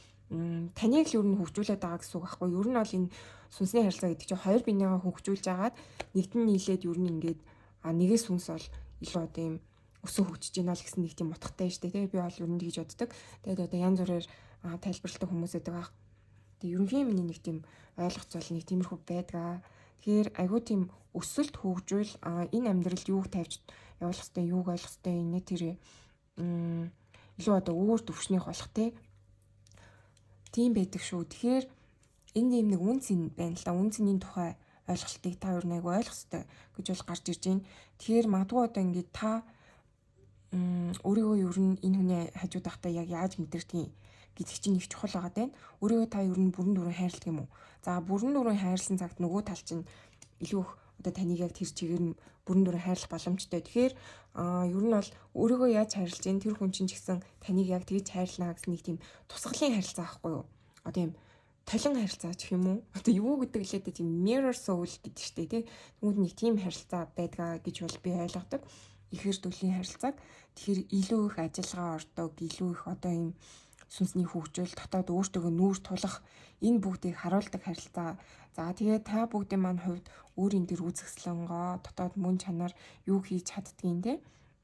таныг л ер нь хөгжүүлээд байгаа гэсэн үг байхгүй. Ер нь бол энэ сүнсний харилцаа гэдэг чинь хоёр биенийгээ хөгжүүлж агаад нэгдэн нийлээд ер нь ингээд нэгээс сүнс бол илүү одоо юм өсөө хөгжиж байна л гэсэн нэг тийм утгатай шүү дээ. Би бол ер нь тэгж боддог. Тэгээд одоо янз бүрээр тайлбарладаг хүмүүс байдаг аа. Тэгээд ерөнхийн миний нэг тийм ойлгоц бол нэг тиймэрхүү байдгаа. Тэгэхээр айгүй тийм өсөлт хөгжүүл энэ амьдралд юуг тавьж явуулах хэрэгтэй, юуг ойлгох хэрэгтэй, энэ тэр илүү одоо өөр төвшнийх болох тийм байдаг шүү. Тэгэхээр энэ юм нэг үн цэн байна л да. Үн цэний тухай ойлголтыг та юу нэг ойлгох хэрэгтэй гэж бол гарч ирж байна. Тэгэхээр магадгүй одоо ингээд та өөрийгөө ер нь энэ хүний хажууд байхдаа яг яаж мэдэрдгийг гэдэг чинь их чухал байгаа даа. Өөрийгөө та ер нь бүрэн дүүрэн хайрладаг юм уу? За бүрэн дүүрэн хайрлсан цагт нөгөө тал чинь илүү их одоо таныг яг тэр чигээр нь бүрэн дүүрэн хайрлах боломжтой. Тэгэхээр ер нь бол өөрийгөө яаж хайрлаж гин тэр хүн чинь ч гэсэн таныг яг тэгж хайрлаа гэсэн нэг тийм тусгалын харилцаа байхгүй юу? Одоо юм толин харилцаа гэх юм уу? Одоо юу гэдэг лээ тийм mirror soul гэдэг штэ тий. Түүнд нэг тийм харилцаа байдгаа гэж бол би ойлгодог. Ихэр төрлийн харилцааг тэгэхээр илүү их ажиллагаа ордог, илүү их одоо юм сүнсний хөгжил, дотоод өөртөө нүүр тулах энэ бүгдийг харуулдаг харилцаа. За тэгээд та бүгдийн маань хувьд өөрийн тэр үзэсгэлэнгоо, дотоод мөн чанар юу хийж чаддгийг те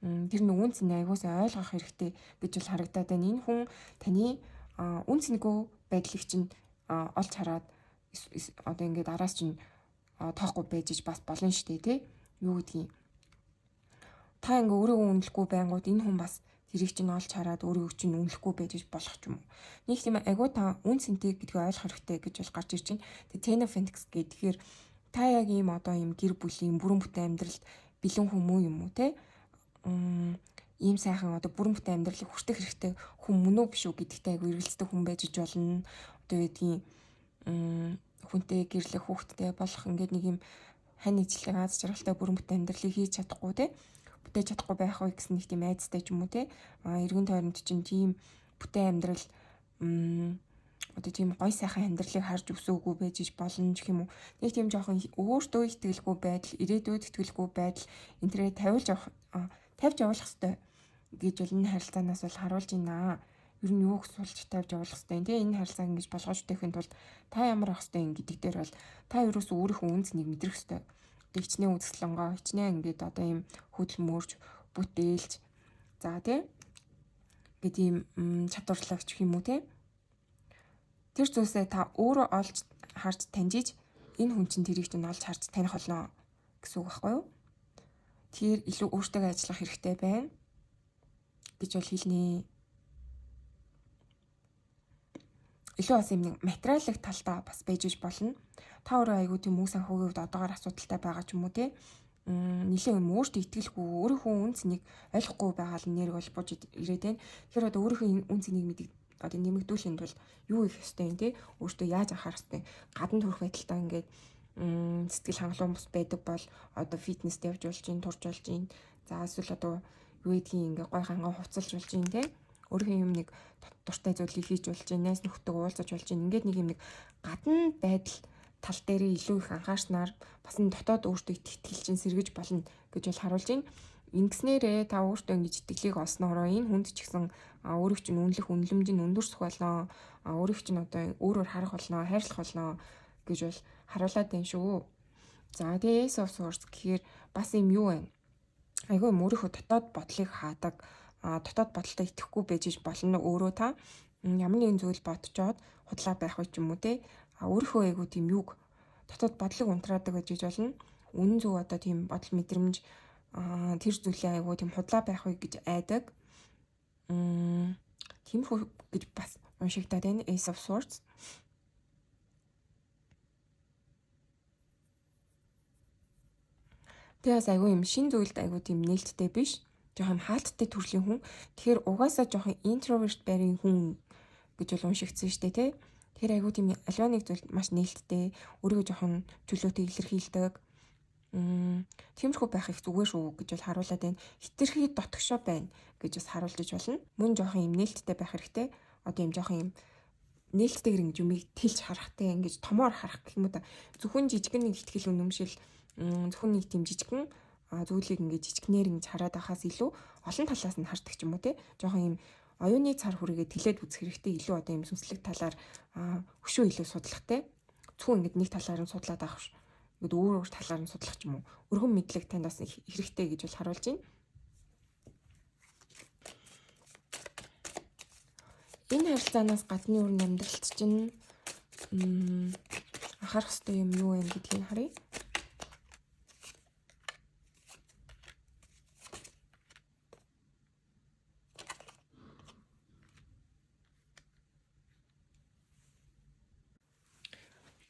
тэр нэг үн цэнийг аягуулсаа ойлгох хэрэгтэй гэж бол харагдаад байна. Энэ хүн таны үн цэнэгүй байдлыг чинь олж хараад одоо ингээд араас чинь тоохгүй байж бас болно штэ те. Юу гэдгийг та ингээ өөрийгөө үнэлэхгүй байнгут энэ хүн бас тэрийг чинь олж хараад өөрийгөө чинь үнэлэхгүй байж болох ч юм уу. Нэг тийм айгуу та үн цэнтэй гэдгийг ойлгох хэрэгтэй гэж бол гарч ирж байна. Тэгээ Tenofenix гэхээр та яг ийм одоо ийм гэр бүлийн бүрэн бүтээн амьдралд бэлэн хүмүүс юм уу те? Ийм сайхан одоо бүрэн бүтээн амьдралыг хүртэх хэрэгтэй хүн мөн үү биш үү гэдэгтэй айгуу эргэлздэг хүн байж болно. Одоо үедгийн хүнтэй гэрлэх хүүхдтэй болох ингээд нэг юм хань ижлэг аз жаргалтай бүрэн бүтээн амьдралыг хийж чадахгүй те? Бүтээж чадахгүй байх уу гэсэн нэг тийм айцтай ч юм уу те эргэн тойронд чинь тийм бүтээн амьдрал одоо тийм гой сайхан амьдралыг харж өсөөгүй байж болно гэх юм уу нэг тийм жоохон өөртөө итгэлгүй байдал ирээдүйд итгэлгүй байдал энтрээ тавьж явуулах хэрэгтэй гэж бол энэ харилцаанаас бол харуулж байна. Ер нь юу суулж тавьж явуулах хэрэгтэй те энэ харилцааг ингэж болгож өгөхийн тулд та ямар ах хэрэгтэй гэдэг дээр бол та ерөөсөө өөрийнхөө үн цэнийг мэдрэх хэрэгтэй. Хичнээн үзэсгэлэнгоо хичнээн ингээд одоо ийм хөдөлмөрч бүтээлч за тий гэдэг ийм чадварлагч гэх юм уу тий тэр зүйлсээ та өөрөө олж харж таньжиж энэ хүн чинь тэрийг чинь олж харж таних болно гэсэн үг байхгүй юу? Тэгэхээр илүү өөртөө ажиллах хэрэгтэй байна гэж бол хэлнэ. Илүү бас юм нэг материалын талдаа бас байж болно. Та өөрөө айгүй тийм үе санхүүгийн хувьд одоогоор асуудалтай байгаа ч юм уу те нэлээд юм өөртөө итгэлгүй өөрийнхөө үн цэнийг ойлгохгүй байгаа л нэр бол бож ирээд байна. Тэгэхээр одоо өөрийнхөө үн цэнийг мэдээ одоо нэмэгдүүлэхэд бол юу их хэвтэй юм те өөртөө яаж анхаарах хэвтэй гадна төрөх байдалтай ингээд сэтгэл хангалуун бус байдаг бол одоо фитнест явж болж гин турж болж гин за эсвэл одоо юу гэдгийг ингээд гой хангаа хувцалж болж гин те өөрийнхөө юм нэг дуртай зүйлийг хийж болж гин найз нөхдөд уулзаж болж гин ингээд нэг юм нэг гадна байдал тал дээр илүү их анхаарснаар бас энэ дотоод өөртөө итгэл чинь сэргэж болно гэж бол харуулж байна. Ингэснээрээ та өөртөө ингэж итгэлийг олсноороо энэ хүнд ч гэсэн өөрийг чинь үнэлэх үнэлэмж нь өндөрсөх болно. Өөрийг чинь одоо өөрөөр харах болно, хайрлах болно гэж бол харуулад байна шүү. За тэгээ Ace of Swords гэхээр бас юм юу вэ? Айгүй өөрийнхөө дотоод бодлыг хаадаг, дотоод бодолтой итгэхгүй байж болно өөрөө та ямар нэгэн зүйл бодцоод худлаа байх вэ ч юм уу те өөрийнхөө айгуу тийм юг дотоод бодлыг унтраадаг байж болно. Үнэн зөв одоо тийм бодол мэдрэмж тэр зүйлээ айгуу тийм худлаа байх вэ гэж айдаг. Тиймэрхүү гэж бас уншигдаад байна Ace of Swords. Тэгээс айгуу юм шин зүйлд айгуу тийм нээлттэй биш. Жохон хаалттай төрлийн хүн. Тэгэхээр угаасаа жохон introvert байрын хүн гэж бол уншигдсан шүү дээ тий. Тэгэхээр айгуу тийм альва нэг зүйл маш нээлттэй, өөрийгөө жохон чөлөөтэй илэрхийлдэг. Тиймэрхүү байх их зүгээр шүү гэж бол харуулад байна. Хитрхи дотгошоо байна гэж бас харуулж болно. Мөн жохон юм нээлттэй байх хэрэгтэй. Одоо юм жохон юм нээлттэйгэр ингэж юмыг тэлж харахтай ингэж томоор харах гэх юм уу та. Зөвхөн жижигэн нэг ихтгэл үнэмшил зөвхөн нэг тийм жижигэн зүйлийг ингэж жижигнэр ингэж хараад байхаас илүү олон талаас нь хардаг ч юм уу те. Жохон юм оюуны цар хүрээгээ тэлээд үзэх хэрэгтэй. Илүү одоо юм сүнслэг талаар хөшөө илүү судлахтай. Зөвхөн ингэж нэг талаар нь судлаад авах ш. Ингээд өөр талаар нь судлах ч юм уу. Өргөн мэдлэг танд бас хэрэгтэй гэж бол харуулж байна. Энэ харилцаанаас гадны өрн амьдралт чинь анхаарах ёстой юм юу вэ гэдгийг харъя.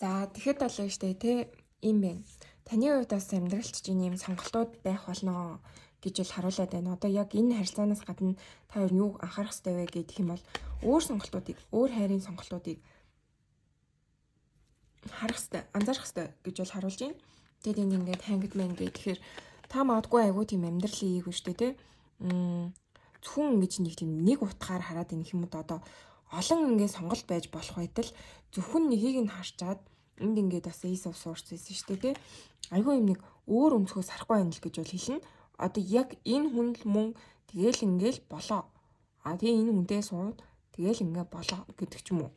За тэгэхэд бол штэ те юм байна. Таны хувьд бас амьдралч чинь ийм сонголтууд байх болно гэж бол харуулад байна. Одоо яг энэ харилцаанаас гадна та хоёр юу анхаарах хэрэгтэй вэ гэх юм бол өөр сонголтуудыг, өөр хайрын сонголтуудыг харах хэрэгтэй, анзаарах хэрэгтэй гэж бол харуулж байна. Тэгээд энэ ингээд hanged man гэх тэгэхээр та магадгүй айгуу тийм амьдралын ийг шүү дээ те. Зөвхөн ингэж нэг тийм нэг утгаар хараад энэ юм одоо олон ингээд сонголт байж болох байтал зөвхөн нэгийг нь харчаад энд ингээд бас ace of swords гэсэн шүү дээ те. Айгуу юм нэг өөр өнцгөөс харахгүй байна л гэж бол хэлнэ. Одоо яг энэ хүн л мөн тэгэл ингээл болоо. Тэгээ энэ хүнтэй сууд тэгэл ингээ болоо гэдэг ч юм уу.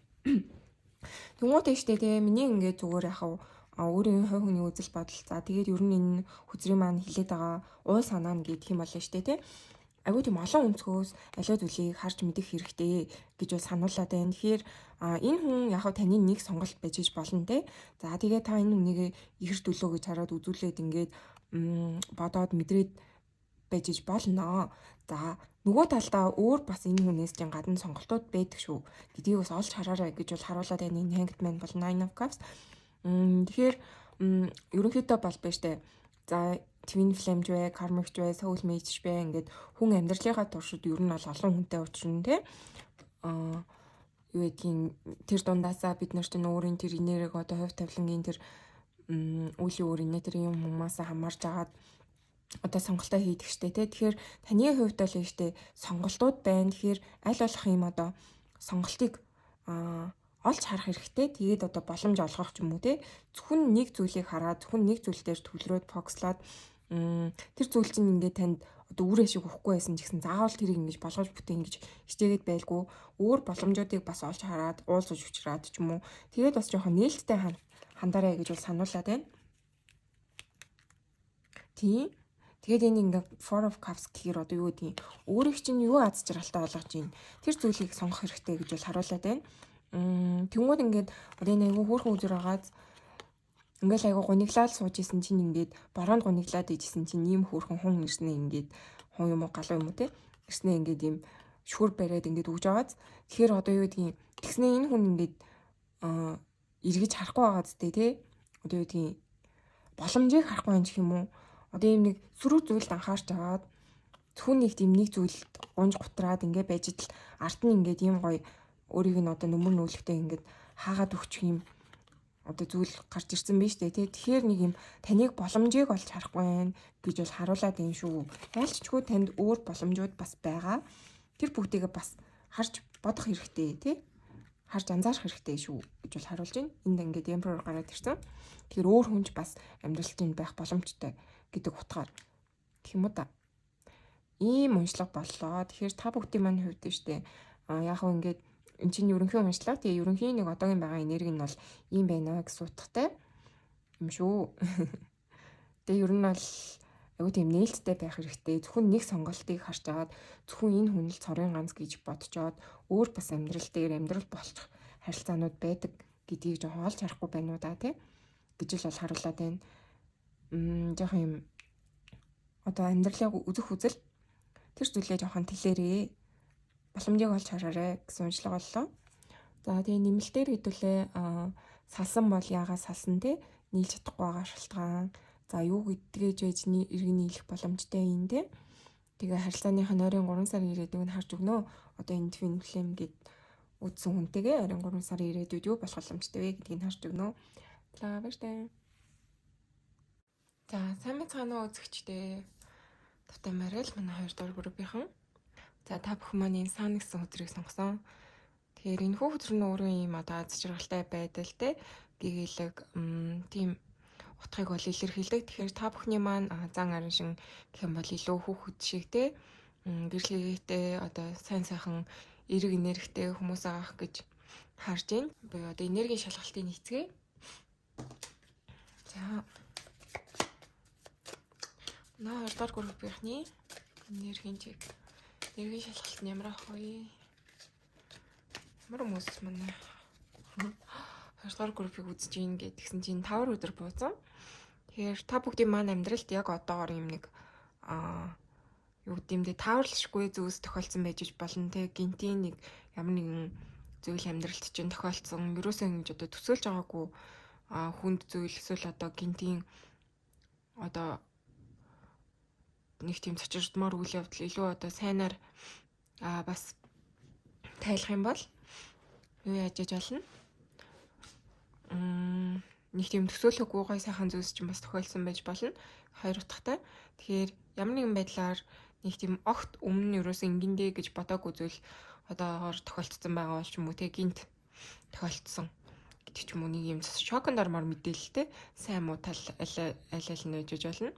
Тэнгуүтэй штэ те миний ингээ зүгээр яхав өөрийн хувь хүний үзэл бодол за тэгээд ер нь энэ хүзрийн маань хилээд байгаа уул санаа гэдэг юм болно штэ те. Айгуу тийм олон өнцгөөс аливаа зүйлийг харж мэдэх хэрэгтэй гэж бол сануулад байна. Тэгэхээр энэ хүн яг таны нэг сонголт байж болно те. За тэгээ та энэ хүнийг ихэр төлөө гэж хараад үзүүлээд ингээд бодоод мэдрээд байж болно. За нөгөө талдаа өөр бас энэ хүнээс чинь гадна сонголтууд байдаг шүү гэдгийг бас олж хараарай гэж бол харуулад байна. Энэ hanged man бол nine of cups. Тэгэхээр ерөнхийдөө бол байна штэ. За twin flame ч вэ, karmic ч вэ, soul mate ч вэ ингээд хүн амьдралынхаа туршид ер нь бол олон хүнтэй уулзна те. Юу гэдгийг тэр дундаасаа бид нар чинь өөрийн тэр инээрэг одоо хувь тавилангийн тэр үеийн өөр инээ тэр юм хүмүүс хамаарж агаад одоо сонголтоо хийдэг штэ те. Тэгэхээр таны хувьд бол юм штэ сонголтууд байна. Тэгэхээр аль болох юм одоо сонголтыг олж харах хэрэгтэй. Тэгээд одоо боломж олгох ч юм уу те. Зөвхөн нэг зүйлийг хараад зөвхөн нэг зүйл дээр төвлөрөөд фокуслаад тэр зүйл чинь ингээд танд одоо үр ашиг өгөхгүй байсан ч гэсэн заавал тэрийг ингэж болгож бүтээн гэж хичээгээд байлгүй. Өөр боломжуудыг бас олж хараад уулзаж учраад ч юм уу. Тэгээд бас жоохон нээлттэй хандараа гэж бол сануулад байна. Тийм. Тэгээд энэ ингээ four of cups гэхээр одоо юу гэдгийг өөрийг чинь юу аз жаргалтай болгож чинь тэр зүйлийг сонгох хэрэгтэй гэж бол харуулад байна. Тэнгууд ингээд одоо энэ айгүй хөөрхөн үзэр агаад ингээл айгүй гуниглаад сууж исэн чинь ингээд бороонд гуниглаад ижсэн чинь ийм хөөрхөн хүн ирснэ ингээд хүн юм уу галуу юм уу те ирснэ ингээд ийм шүр бариад ингээд үгж аваад тэгэхээр одоо юу гэдгийг тэгснэ энэ хүн ингээд эргэж харахгүй байгаа зү те одоо юу гэдгийг боломжийг харахгүй юм ч юм уу одоо ийм нэг сөрөг зүйлд анхаарч агаад зөвхөн нэг тийм нэг зүйлд гунж гутраад ингээд байж тал арт нь ингээд ийм гоё өөрийг нь одоо нүмер нүүлэгтэй ингээд хаагаад өгчих юм одоо зүйл гарч ирсэн биз дээ тий. Тэгэхээр нэг юм таныг боломжийг олж харахгүй байх гэж бол харуулад юм шүү. Яалччгүй танд өөр боломжууд бас байгаа. Тэр бүгдийг бас харж бодох хэрэгтэй тий. Харж анзаарах хэрэгтэй шүү гэж бол харуулж байна. Энд ингээд emperor гараад ирсэн. Тэгэхээр өөр хүнч бас амьдралд нь байх боломжтой гэдэг утгаар гэх юм уу та. Ийм уншлага боллоо. Тэгэхээр та бүгдийн маань хувьд штэ. Яг хөө ингээд энэ чинь ерөнхий уншлага. Тэгээ ерөнхийн нэг одоогийн байгаа энерги нь бол ийм байна гэсэн утгатай юм шүү. Тэгээ ер нь бол айгуу тийм нээлттэй байх хэрэгтэй. Зөвхөн нэг сонголтыг харж агаад зөвхөн энэ хүн л цорын ганц гэж бодцоод өөр бас амьдрал дээр амьдрал болчих харилцаанууд байдаг гэдгийг жоохон олж харахгүй байна уу да тий гэж л бол харуулад байна. Жоохон юм одоо амьдралыг үзэх үзэл тэр зүйлээ жоохон тэлээрээ боломжийг олж хараарай гэсэн уншлага боллоо. За тэгээ нэмэлтээр хэдүүлээ салсан бол яагаад салсан те нийлж чадахгүй байгаа шалтгаан. За юу гэдгээж байж иргэн нийлэх боломжтой юм те. Тэгээ харилцааныхаа нойрын 3 сарын ирээдүйг нь харж өгнө. Одоо энэ twin flame гэд үдсэн хүнтэйгээ нойрын 3 сарын ирээдүйд юу болох боломжтой вэ гэдгийг харж өгнө. За баяртай. За сайн мэцгаанаа үзэгчдээ. Тавтай марил манай 2 дугаар группийнхан. За та бүхэн маань энэ сан гэсэн хөзрийг сонгосон. Тэгэхээр энэ хөзөр нь өөрөө юм одоо аз жаргалтай байдал те гэгээлэг тийм утгыг бол илэрхийлдэг. Тэгэхээр та бүхний маань зан арын шин гэх юм бол илүү хүүхэд шиг те гэрэлхийтэй одоо сайн сайхан эрэг энергитэй хүмүүс аах гэж харж байна. Буюу одоо энергийн шалгалтын нийцгээ. За наа 2 дугаар группийнхний энергийн чиг энергийн шалгалт нь ямар ах вэ? Ямар хүмүүс манай 2 дугаар группийг үзэж ийн гэдгсэн чинь 5 өдөр буусан. Тэгэхээр та бүгдийн маань амьдралд яг одоогоор юм нэг юу гэмдэ тааварлшгүй зүйлс тохиолдсон байж болно те гинтийн нэг ямар нэгэн зүйл амьдралд чинь тохиолдсон. Ерөөсөө ингэж одоо төсөөлж байгаагүй хүнд зүйл эсвэл одоо гинтийн одоо нэг тийм цочирдмор үйл явдал илүү одоо сайнаар бас тайлах юм бол юу яаж болно? Нэг тийм төсөөлөхгүй гой сайхан зүйлс чинь бас тохиолдсон байж болно. Хоёр утгатай. Тэгэхээр ямар нэгэн байдлаар нэг тийм огт өмнө нь юуроос ингэндээ гэж бодоогүй зүйл одоогоор тохиолдсон байгаа бол ч юм уу те гинт тохиолдсон гэдэг ч юм уу нэг юм шоконд ормоор мэдээлэлтэй сайн муу тал аль нь байж болно.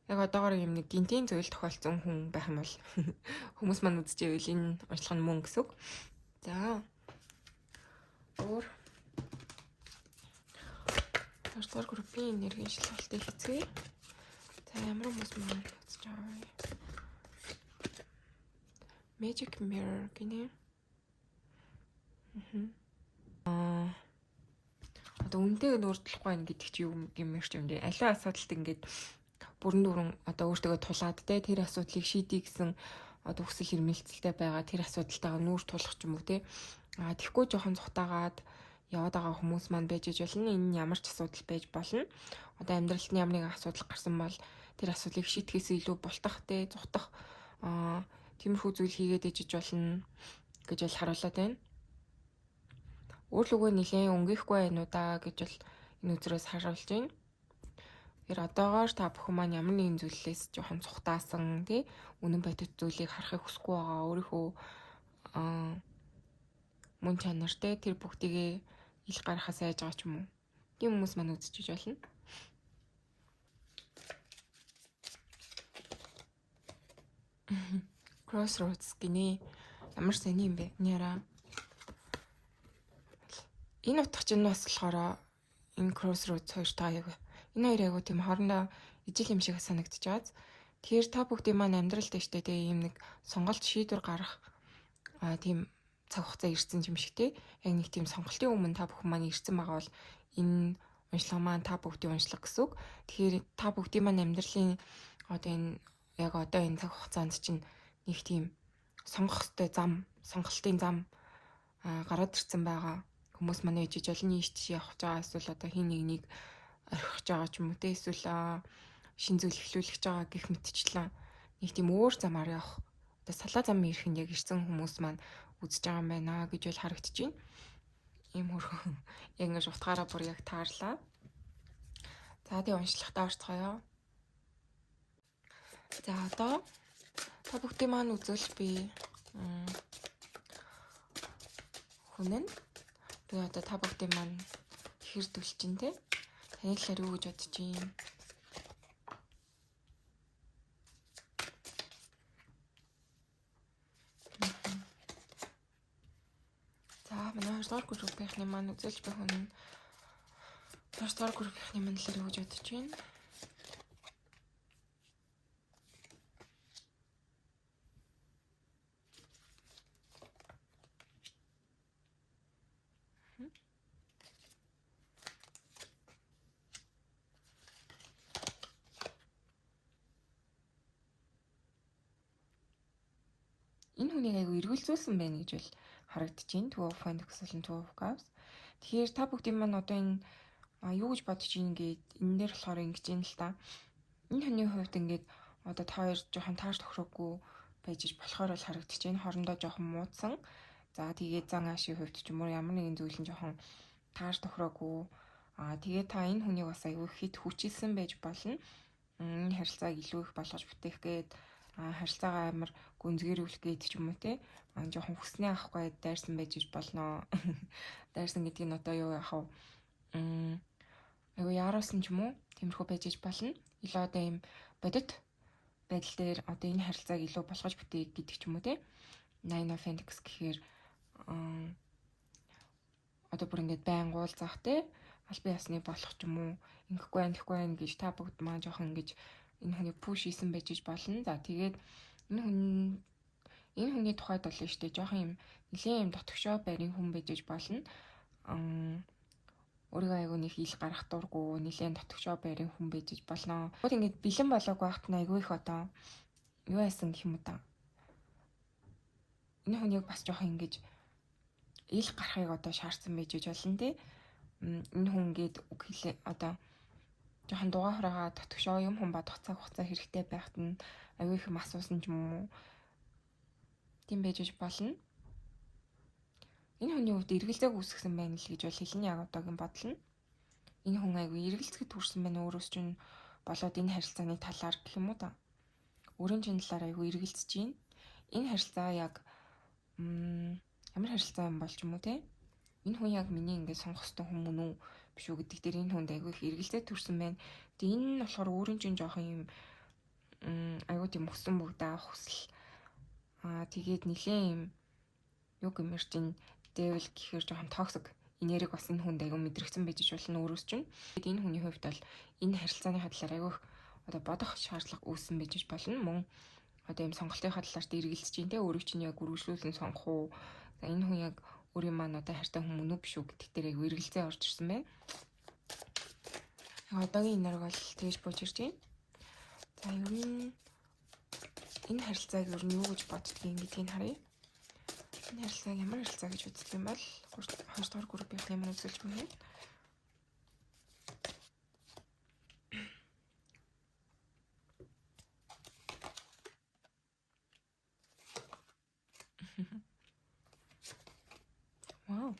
Яг одоогоор юм нэг гинтийн зүйл тохиолдсон хүн байх юм бол хүмүүс маань үзчихвэл энэ онцлог нь мөн гэсэн үг. За. Өөр Төр группийн энергийн шалгалтыг хийцгээе. За ямар хүмүүс маань үзэж байгаа вэ? Magic Mirror гинэ. Одоо үнэтэйг өөрчлөхгүй байх гэдэг чи юу юм ярьж юм бэ? Аливаа асуудалд ингээд бүрэн дүүрэн одоо өөртөө тулаад те тэр асуудлыг шийдий гэсэн одоо хүсэл эрмэлзэлтэй байгаа тэр асуудалтайгаа нүүр тулах ч юм уу те. Тэгэхгүй жоохон цухтаагаад яваад байгаа хүмүүс маань байж болно. Энэ нь ямар ч асуудал байж болно. Одоо амьдралд нь ямар нэгэн асуудал гарсан бол тэр асуудлыг шийдэхээс илүү бултах те зүхтах тиймэрхүү зүйл хийгээд ижиж болно гэж бол харуулад байна. Өөрлөгөө нэлээд өнгөхгүй байна уу да гэж бол энэ үзрээс харуулж байна. Тэр одоогоор та бүхэн маань ямар нэгэн зүйлээс жоохон цухтаасан тий үнэн бодит зүйлийг харахыг хүсэхгүй байгаа өөрийнхөө мөн чанартай тэр бүгдийг ил гарахаас айж байгаа ч юм уу. Тийм хүмүүс маань үзчихэж болно. Crossroads гинэ. Ямар сони юм бэ? Няра. Энэ утга чинь бас болохоор энэ Crossroads хоёр таадаг. Энэ хоёр айгу тийм хоорондоо ижил юм шиг санагдаж байгааз. Тэгэхээр та бүгдийн маань амьдралд дэжтэй тийм нэг сонголт шийдвэр гарах тийм цаг хугацаа ирсэн юм шиг те. Яг нэг тийм сонголтын өмнө та бүхэн маань ирсэн байгаа бол энэ уншлага маань та бүгдийн уншлага гэсэн үг. Тэгэхээр та бүгдийн маань амьдралын одоо энэ яг одоо энэ цаг хугацаанд чинь нэг тийм сонгох ёстой зам, сонголтын зам гараад ирсэн байгаа. Хүмүүс маань ээжиж олонний иш тийш явах гэж байгаа эсвэл одоо хин нэгнийг орхиж байгаа ч юм уу те эсвэл шин зүйл эхлүүлэх гэж байгаа гэх мэтчлэн нэг тийм өөр замаар явах. Одоо салаа зам ирэх нь яг ирсэн хүмүүс маань үзэж байгаа юм байна гэж бол харагдаж байна. Ийм хөрхөн яг ингэж утгаараа бүр яг таарлаа. За тэгээ уншлагатаа орцгоё. За одоо та бүгдийн маань үзвэл би хүнэн би одоо та бүгдийн маань хэрдүүлж чинь те. Таны талаар юу гэж бодож байна? За манай 2 дугаар группийнхны маань үзэлж би хүн 2 дугаар группийнхны маань талаар юу гэж бодож байна? Энэ хүнийг айгу эргүүлзүүлсэн байна гэж бол харагдаж байна. Two of Pentacles болон Two of Cups. Тэгэхээр та бүгдийн маань одоо энэ юу гэж бодож ийн гээд энэ дээр болохоор ингэж юм л та. Энэ хүний хувьд ингээд одоо та хоёр жоохон тааш тохироогүй байж болохоор л харагдаж байна. Хоорондоо жоохон муудсан. За тэгээд зан аашийн хувьд ч юм уу ямар нэгэн зүйл нь жоохон тааш тохироогүй. Тэгээд та энэ хүнийг бас айгүй хит хүчилсэн байж болно. Энэ харилцааг илүү их болгож бүтээх гээд харилцаагаа амар гүнзгийрүүлэх гээд ч юм уу те жоохон хүснээ авахгүй дайрсан байж болно. Дайрсан гэдэг нь одоо юу яах вэ? Айгу яаруулсан ч юм уу тиймэрхүү байж болно. Илүү одоо ийм бодит байдал дээр одоо энэ харилцааг илүү болгож бүтээх гэдэг ч юм уу те. Nine of Pentacles гэхээр одоо бүр ингээд байн уулзах те албан ёсны болох ч юм уу ингэхгүй байна гэж та бүгд маань жоохон ингэж энэ хүний пуш хийсэн байж болно. За тэгээд энэ хүний тухайд бол нь штэ жоохон юм нэлийн юм дотгошоо байрын хүн байж болно. Өөрийгөө айгүй нэг ил гарах дурггүй нэлийн дотгошоо байрын хүн байж болно. Тэгвэл ингэж бэлэн болоог байхад нь айгүй их одоо юу яасан гэх юм уу та. Энэ хүнийг бас жоохон ингэж ил гарахыг одоо шаардсан байж болно те. Энэ хүн гээд үг хэлээ одоо жоохон дугаа хороо татгшоо юм хүн бодох цаг хугацаа хэрэгтэй байхад нь аюу их юм асуусан ч юм уу. Тийм байж болно. Энэ хүний хувьд эргэлзээг үүсгэсэн байна л гэж бол хэлнэ яг одоогийн бодол нь. Энэ хүн аягүй эргэлзэхэд хүрсэн байна өөрөөс чинь болоод энэ харилцааны талаар гэх юм уу та. Өөрийн чинь талаар аягүй эргэлзэж байна. Энэ харилцаа яг ямар харилцаа юм бол ч юм уу те. Энэ хүн яг миний ингээд сонгох ёстой хүн мөн үү биш үү гэдэг дээр энэ хүнд аягүй их эргэлзээд төрсэн байна. Тэгээ энэ нь болохоор өөрийн чинь жоохон юм аягүй тийм өсөн бүгд авах хүсэл. Тэгээд нэлээ юм юу гэмэр чинь дэвэл гэхээр жоохон токсик энерги бас энэ хүнд аягүй мэдрэгцэн байж болно өөрөөс чинь. Тэгээд энэ хүний хувьд бол энэ харилцааны хадлаар аягүй одоо бодох шаардлага үүссэн байж болно. Мөн одоо юм сонголтын хадлаар эргэлзэж чинь те өөрийг чинь яг үргэлжлүүлэн сонгох уу. За энэ хүн яг өөрийн маань одоо хайртай хүн мөн үү биш үү гэдэг дээр аягүй эргэлзээ орж ирсэн байна. Одоогийн энерги бол тэгж бууж ирж байна. За ер нь энэ харилцааг ер нь юу гэж боддгийг гэдгийг харъя. Энэ харилцааг ямар харилцаа гэж үздэг юм бол 2 дугаар группийн ямар үзүүлж байна. Вау.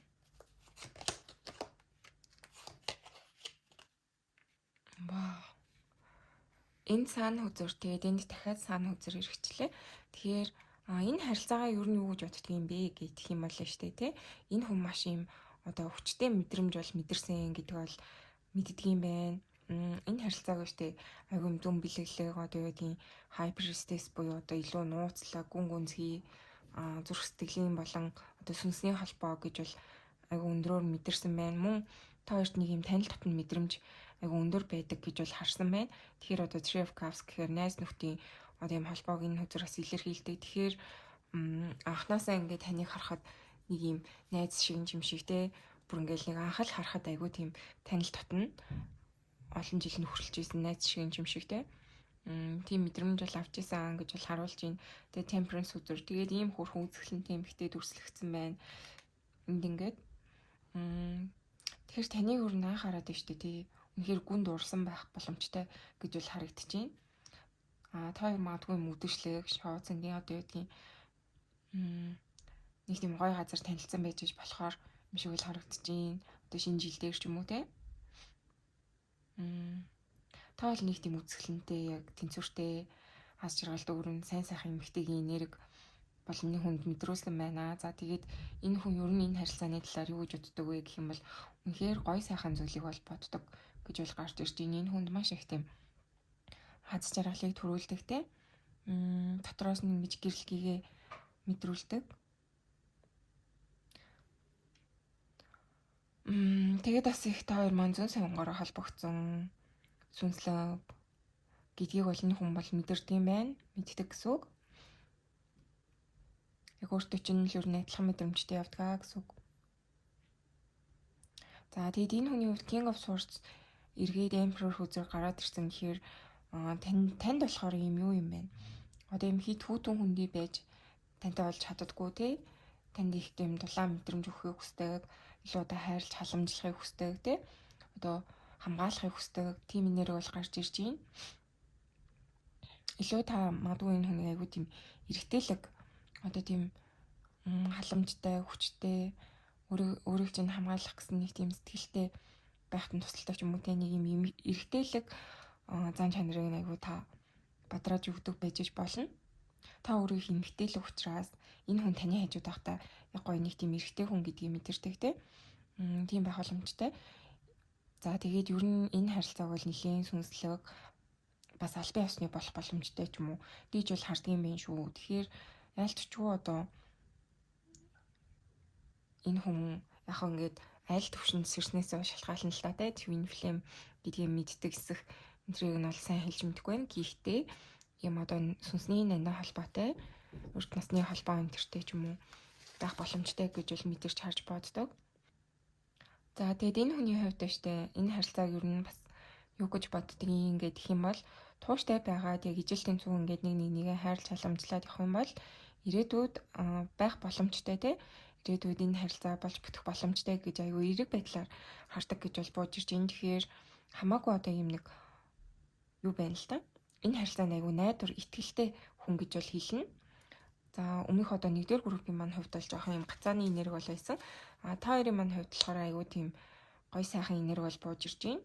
Энэ саана хүзэр тэгээд энд дахиад саана хүзэр ирчихлээ. Тэгэхээр энэ харилцаагаа ер нь юу гэж боддөг юм бэ гэх юм бол шүү дээ тий. Энэ хүн маш юм одоо хүчтэй мэдрэмж бол мэдэрсэн гэдэг бол мэддэг юм байна. Энэ харилцааг штэ айгүй дүн бэлэглэг одоо юу гэдгийг хайперстес буюу одоо илүү нууцлаг гүн гүнзгий зүрх сэтгэлийн болон одоо сүнсний холбоо гэж бол айгүй өндөрөөр мэдэрсэн байна. Мөн та хоёрт нэг юм танил татна мэдрэмж айгүй өндөр байдаг гэж бол харсан байна. Тэгэхээр одоо Three of Cups гэхээр найз нөхдийн одоо юм холбоог энэ хүзраас илэрхийлдэг. Тэгэхээр анханасаа ингээд таныг харахад нэг юм найз шиг юм шиг те бүр ингээд нэг анх л харахад айгүй тийм танил татна. Олон жил нөхөрлөж исэн найз шиг юм шиг те. Тийм мэдрэмж бол авч исэн гэж бол харуулж байна. Тэгээ Temperance хүзэр. Тэгээд ийм хөрхөн үзэсгэлэнтэй эмхтэй дүрслэгдсэн байна. Энд ингээд тэгэхээр таныг өөр наа хараад байна шүү дээ тий. Үнэхээр гүн дурсан байх боломжтой гэж бол харагдчихээн. Та хоёр магадгүй мэдэршлэг, шооцонгийн одоо юу гэдгийг нэг тийм гоё газар танилцсан байж болохоор юм шиг л харагдчихээн. Одоо шинэ жил дээр ч юм уу те. Та бол нэг тийм үзэсгэлэнтэй яг тэнцвэртэй хас жаргалтай өрн сайн сайхан эмэгтэйгийн энерги бол энэ хүнд мэдрүүлсэн байна. За тэгээд энэ хүн ер нь энэ харилцааны талаар юу гэж боддог вэ гэх юм бол үнэхээр гоё сайхан зүйлийг бол боддог гэж бол гарч ирж байна. Энэ хүнд маш их тийм хаз жаргалыг төрүүлдэг те. Дотроос нь ингэж гэрэлхийгээ мэдрүүлдэг. Тэгээд бас их та хоёр маань зүүн савнгаараа холбогдсон сүнслэг гэдгийг бол энэ хүн бол мэдэрдэг юм байна. Мэддэг гэсэн үг. Яг өөртөө чинь л ер нь адилхан мэдрэмжтэй явдаг гэсэн үг. За тэгээд энэ хүний хувьд King of Swords эргээд Emperor хүзэр гараад ирсэн гэхээр танд болохоор юм юу юм бэ? Одоо юм хит хүүтэн хүндий байж тантай болж чаддаггүй те. Танд их тийм дулаан мэдрэмж өгөхийг хүсдэг, илүү одоо хайрлж халамжлахыг хүсдэг те. Одоо хамгаалахыг хүсдэг тийм энерги бол гарч ирж байна. Илүү та магадгүй энэ хүний айгүй тийм эргэтэлэг одоо тийм халамжтай, хүчтэй өөрийг чинь хамгаалах гэсэн нэг тийм сэтгэлтэй байхад нь тусалдаг ч юм уу те нэг юм эргэтэлэг зан чанарыг айгүй та бадрааж өгдөг байж болно. Та өөрийг эмгтээлэг учраас энэ хүн таны хажууд байхдаа яг гоё нэг тийм эргэтэй хүн гэдгийг мэдэрдэг те. Тийм байх боломжтой. За тэгээд ер нь энэ харилцааг бол нэлийн сүнслэг бас албан ёсны болох боломжтой ч юм уу гэж бол харддаг юм байна шүү. Тэгэхээр айлтчгүй одоо энэ хүн яг ингээд айл төвшөнд сэрснээсээ шалтгаална л та те twin flame гэдгийг мэддэг эсэх энтрийг нь бол сайн хэлж мэдгүй байна. Гэхдээ юм одоо сүнсний нандин холбоотой урд насны холбоо энтертэй ч юм уу байх боломжтой гэж бол мэдэрч харж боддог. За тэгээд энэ хүний хувьд штэ энэ харилцааг ер нь бас юу гэж боддгийг ингээд гэх юм бол тууштай байгаад яг ижил тэнцүү ингээд нэгээ хайрлж халамжлаад явах юм бол ирээдүйд байх боломжтой те ирээдүйд энэ харилцаа болж бүтэх боломжтой гэж аюу эерэг байдлаар хардаг гэж бол бууж ирж байна. Тэгэхээр хамаагүй одоо юм нэг юу байна л та. Энэ харилцаанд аюу найдвар итгэлтэй хүн гэж бол хэлнэ. За өмнөх одоо 1-р группийн маань хувьд бол жоохон юм гацааны энерги бол байсан. Та хоёрын маань хувьд болохоор аюу тийм гой сайхан энерги бол бууж ирж байна.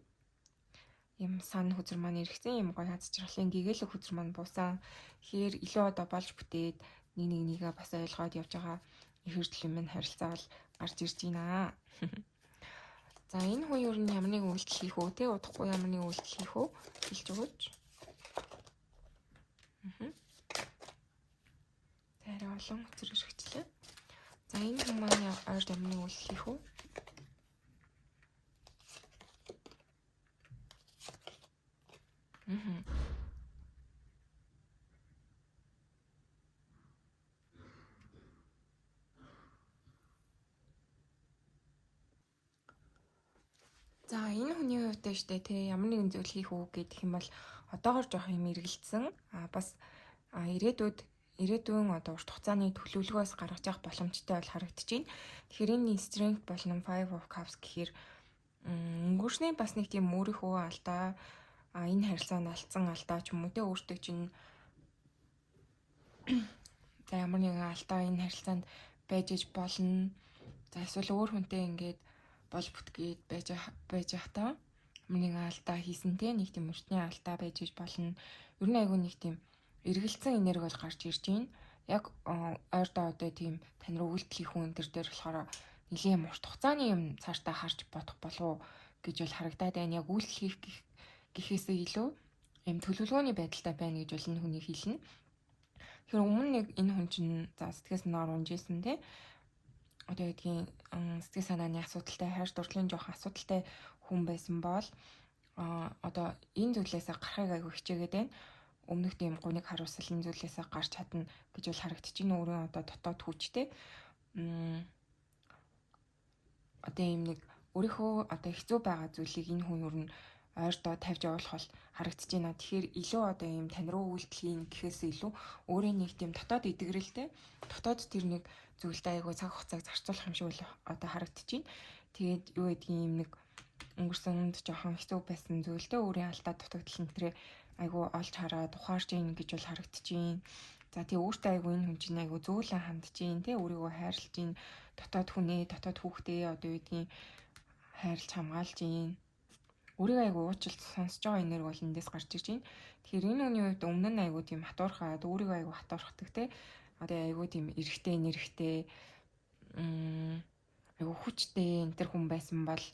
Юм сан хүзэр маань иргэсэн, юм гой хазчралын гэгээлэг хүзэр маань буусан. Тэгэхээр илүү одоо болж бүтээд нэгээ бас ойлгоод явж байгаа их хэрэгслийн минь харилцаа бол гарч ирж байна. За энэ хүн ер нь ямар нэг үйлдэл хийх үү те удахгүй ямар нэг үйлдэл хийх үү хэлж өгөөч. Арай олон хүзэр хэрэгчлээ. За энэ хүн маань ойр ямар нэг үйлдэл хийх үү? За энэ хүний хувьд штэ те ямар нэгэн зүйл хийх үү гэдэг юм бол одоогор жоох юм эргэлцсэн. Бас ирээдүйн одоо урт хугацааны төлөвлөгөөс гаргаж явах боломжтой бол харагдаж байна. Тэгэхээр энэ strength болон 5 of cups гэхээр өнгөрсний бас нэг тийм өөрийнхөө алдаа энэ харилцаанд алдсан алдаа ч юм уу те өөртөө чинь за ямар нэгэн алдаа энэ харилцаанд байж иж болно. За эсвэл өөр хүнтэй ингээд болж бүтгээд байж ахтаа ямар нэгэн алдаа хийсэн те нэг тийм өртний алдаа байж иж болно. Ер нь айгүй нэг тийм эргэлцсэн энерги бол гарч ирж байна. Яг ойрдоо одоо тийм тань руу үйлдэл хийх хүн дээр болохоор нэлийн урт хугацааны юм цаашдаа харж бодох болов гэж бол харагдаад байна. Яг үйлдэл хийх гэхээсээ илүү юм төлөвлөгөөний байдалтай байна гэж бол энэ хүний хэлнэ. Тэгэхээр өмнө нэг энэ хүн чинь за сэтгэл санаагаар унжсэн те одоо гэдгийг сэтгэл санааны асуудалтай хайр дурлалын жоох асуудалтай хүн байсан бол одоо энэ зүйлээс гарахыг айгүй хичээгээд байна. Өмнөх тийм гуниг харуулсал энэ зүйлээс гарч чадна гэж бол харагдаж байна. Өөрөө одоо дотоод хүчтэй одоо юм нэг өөрийнхөө одоо хэцүү байгаа зүйлийг энэ хүн ер нь ойртоо тавьж явуулах бол харагдаж байна. Тэгэхээр илүү одоо юм тань руу үйлдэл хийн гэхээс илүү өөрийн нэг тийм дотоод идэгрэлтэй дотоод тэр нэг зүйлтэй айгүй цаг хугацааг зарцуулах юм шиг бол одоо харагдаж байна. Тэгээд юу гэдгийг юм нэг өнгөрсөнд жоохон хэцүү байсан зүйлтэй өөрийн алдаа дутагдал нэрээ айгүй олж хараад ухаарч ийн гэж бол харагдаж байна. За тий өөртөө айгүй энэ хүн чинь айгүй зөөлөн хандж ийн тий өөрийгөө хайрлаж ийн дотоод хүнээ дотоод хүүхдээ одоо юу гэдгийг хайрлж хамгаалж ийн өөрийгөө айгүй уучлалт сонсож байгаа энерги бол эндээс гарч ирж байна. Тэгэхээр энэ хүний хувьд өмнө нь айгүй тийм хатуурхаад өөрийгөө айгүй хатуурхдаг те одоо айгүй тийм эргэтэй нэрхтэй айгүй хүчтэй энэ төр хүн байсан бол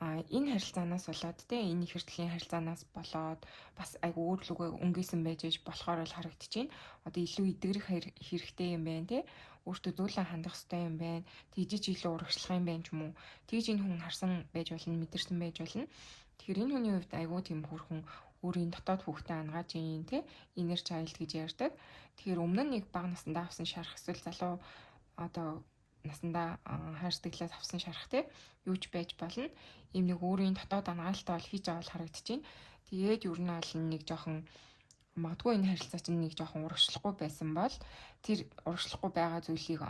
энэ харилцаанаас болоод те энэ их хэртлийн харилцаанаас болоод бас айгүй өөр лүгээ өнгөсөн байж болохоор л харагдаж байна. Одоо илүү идэгрэх хэрэгтэй юм байна те өөртөө зөөлөн хандах хэрэгтэй юм байна. Тэгжиж илүү урагшлах юм байна ч юм уу. Тэгж энэ хүн харсан байж болно, мэдэрсэн байж болно. Тэгэхээр энэ хүний хувьд айгүй тийм хөрхөн өөрийн дотоод хүүхдээ ангааж ийн те inner child гэж ярьдаг. Тэгэхээр өмнө нь нэг бага насндаа авсан шарах эсвэл залуу одоо насандаа хайрцаглаас авсан шарах те юу ч байж болно. Ийм нэг өөрийн дотоод ангаалтаа бол хийж авал харагдаж байна. Тэгээд ер нь бол нэг жоохон магадгүй энэ харилцаа чинь нэг жоохон урагшлахгүй байсан бол тэр урагшлахгүй байгаа зүйлийг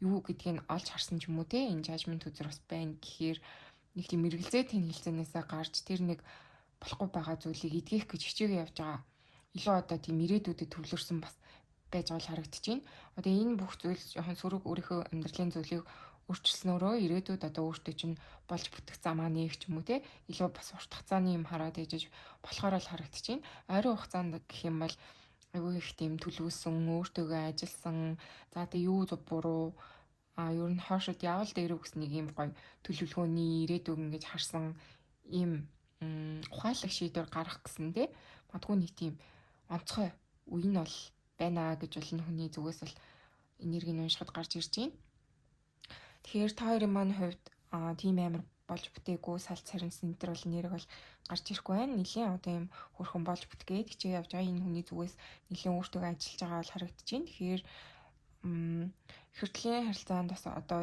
юу гэдгийг олж харсан ч юм уу те энэ жажмент үзэр бас байна гэхээр нэг тийм эргэлзээ тэнхэлцэнээсээ гарч тэр нэг болохгүй байгаа зүйлийг эдгэх гэж хичээгээ явж байгаа. Илүү одоо тийм ирээдүйдэд төвлөрсөн бас байж байгаа харагдаж байна. Одоо энэ бүх зүйл жоохон сөрөг өөрийнхөө амьдралын зүйлийг өөрчилснөөрөө ирээдүйд одоо өөртөө чинь болж бүтэх замаа нээх ч юм уу те илүү бас урт хугацааны юм хараад ижиж болохоор л харагдаж байна. Ойрын хугацаанд гэх юм бол айгүй их тийм төлөвлөсөн, өөртөөгөө ажилласан, за тэгээ юу буруу ер нь хоошод явал дээр үгс нэг юм гоё төлөвлөгөөний ирээдүг ингэж харсан ийм ухаалаг шийдвэр гаргах гэсэн те магадгүй нэг тийм онцгой үе нь бол байна гэж бол энэ хүний зүгээс бол энергийг уншихад гарч ирж байна. Тэгэхээр та хоёрын маань хувьд тийм амар болж бүтээгүй салц сарнс энэ төр бол нэрэг бол гарч ирэхгүй байна. Нилийн одоо юм хөрхөн болж бүтгээд хичээ явж байгаа энэ хүний зүгээс нилийн өөртөө ажиллаж байгаа бол харагдаж байна. Тэгэхээр хэртлийн харилцаанд бас одоо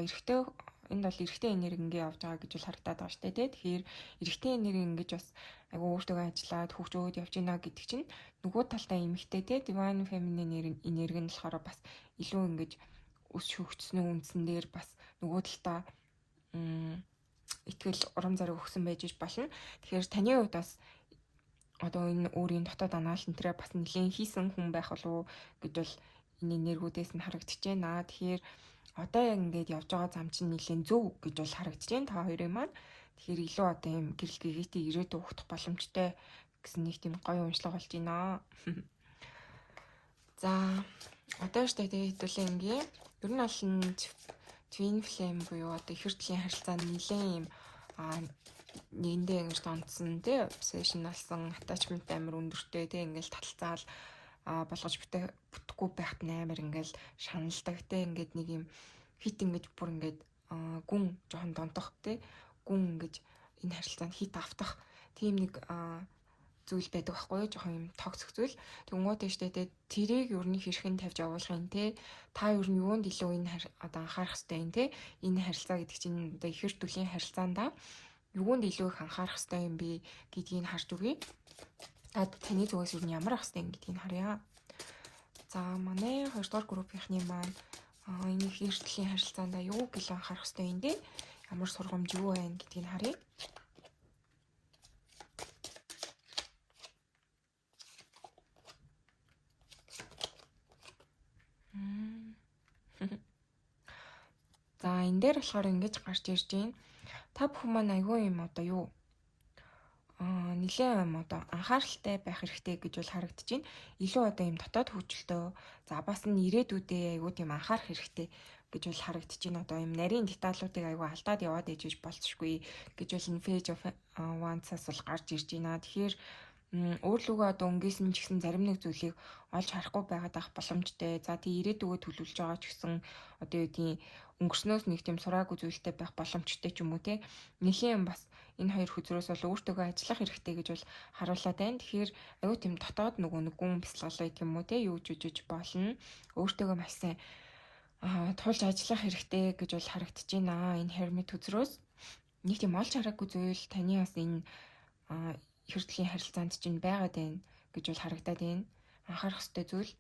энд бол эрэгтэй энерги ингээ явж байгаа гэж бол харагдаад байгаа шүү дээ. Тэгэхээр эрэгтэй энерги ингэж бас айгу өөртөө ажиллаад хөгжөөд явж байна гэдэг чинь нөгөө талдаа эмэгтэй те divine feminine энерги нь болохоор бас илүү ингэж өс шүүгчснээ үндсэн дээр бас нөгөө талдаа итгэл урам зориг өгсөн байж болно. Тэгэхээр таны хувьд бас одоо энэ өөрийн дотоод анаалт энтрээ бас нэлийн хийсэн хүн байх болов уу гэж бол энэ нэргүүдээс нь харагдаж байна. Тэгэхээр одоо яг ингээд явж байгаа зам чинь нэлийн зөв гэж бол харагдаж байна та хоёрын маань. Тэгэхээр илүү одоо юм гэрэл гэгээтэй ирээдүйд ухах боломжтой гэсэн нэг тийм гоё уншлага болж байна. За одоо штэ тэгээ хэдүүлээ ингийн ер нь бол twin flame буюу одоо их хүртлийн харилцаа нэлийн юм нэгэндээ ингэж тонцсон тий obsession болсон attachment амар өндөртэй тий ингээл таталцаал болгож бүтэхгүй байхад амар ингээл шаналдаг тий ингээд нэг юм хит ингэж бүр ингээд гүн жоохон донтох тий гүн ингэж энэ харилцаанд хит автах тийм нэг зүйл байдаг байхгүй юу жоохон юм токсик зүйл тэнгуүтэй штэ тий тэрийг ер нь хэрхэн тавьж явуулахын тий та ер нь юунд илүү энэ одоо анхаарах хэрэгтэй юм тий энэ харилцаа гэдэг чинь одоо их хүртлийн харилцаанда юунд илүү их анхаарах хэрэгтэй юм бэ гэдгийг харж үгэй. Таны зүгээс юу ямар ах хэрэгтэй гэдгийг харъя. За манай 2 дугаар группийнхны маань энэ их эртлийн харилцаанд юу гэлээ анхаарах хэрэгтэй юм бэ? Ямар сургамж юу байна гэдгийг харъя. За энэ дээр болохоор ингэж гарч ирж байна. Та бүхэн маань аягүй юм одоо юу нэлээд юм одоо анхааралтай байх хэрэгтэй гэж бол харагдаж байна. Илүү одоо юм дотоод хөгжилтөө за бас нь ирээдүйдээ аягүй тийм анхаарах хэрэгтэй гэж бол харагдаж байна. Одоо юм нарийн деталлуудыг аягүй алдаад яваад ижиж болцшгүй гэж бол энэ Page of Wands-аас бол гарч ирж байна. Тэгэхээр өөрлөгөө одоо өнгөсөн ч гэсэн зарим нэг зүйлийг олж харахгүй байгаад ах боломжтой. За тий ирээдүгөө төлөвлөж байгаа ч гэсэн одоо юу тийм өнгөрснөөс нэг тийм сураагүй зүйлтэй байх боломжтой ч юм уу те. Нэлийн бас энэ хоёр хүзрөөс бол өөртөөгөө ажиллах хэрэгтэй гэж бол харуулад байна. Тэгэхээр аюу тийм дотоод нөгөө нэг гүн бясалгалаа гэх юм уу те юу жижиж болно. Өөртөөгөө маш сайн тулж ажиллах хэрэгтэй гэж бол харагдаж байна. Энэ Hermit хүзрөөс нэг тийм олж хараагүй зүйл таны бас энэ хүртлийн харилцаанд чинь байгаад байна гэж бол харагдаад байна. Анхаарах ёстой зүйл.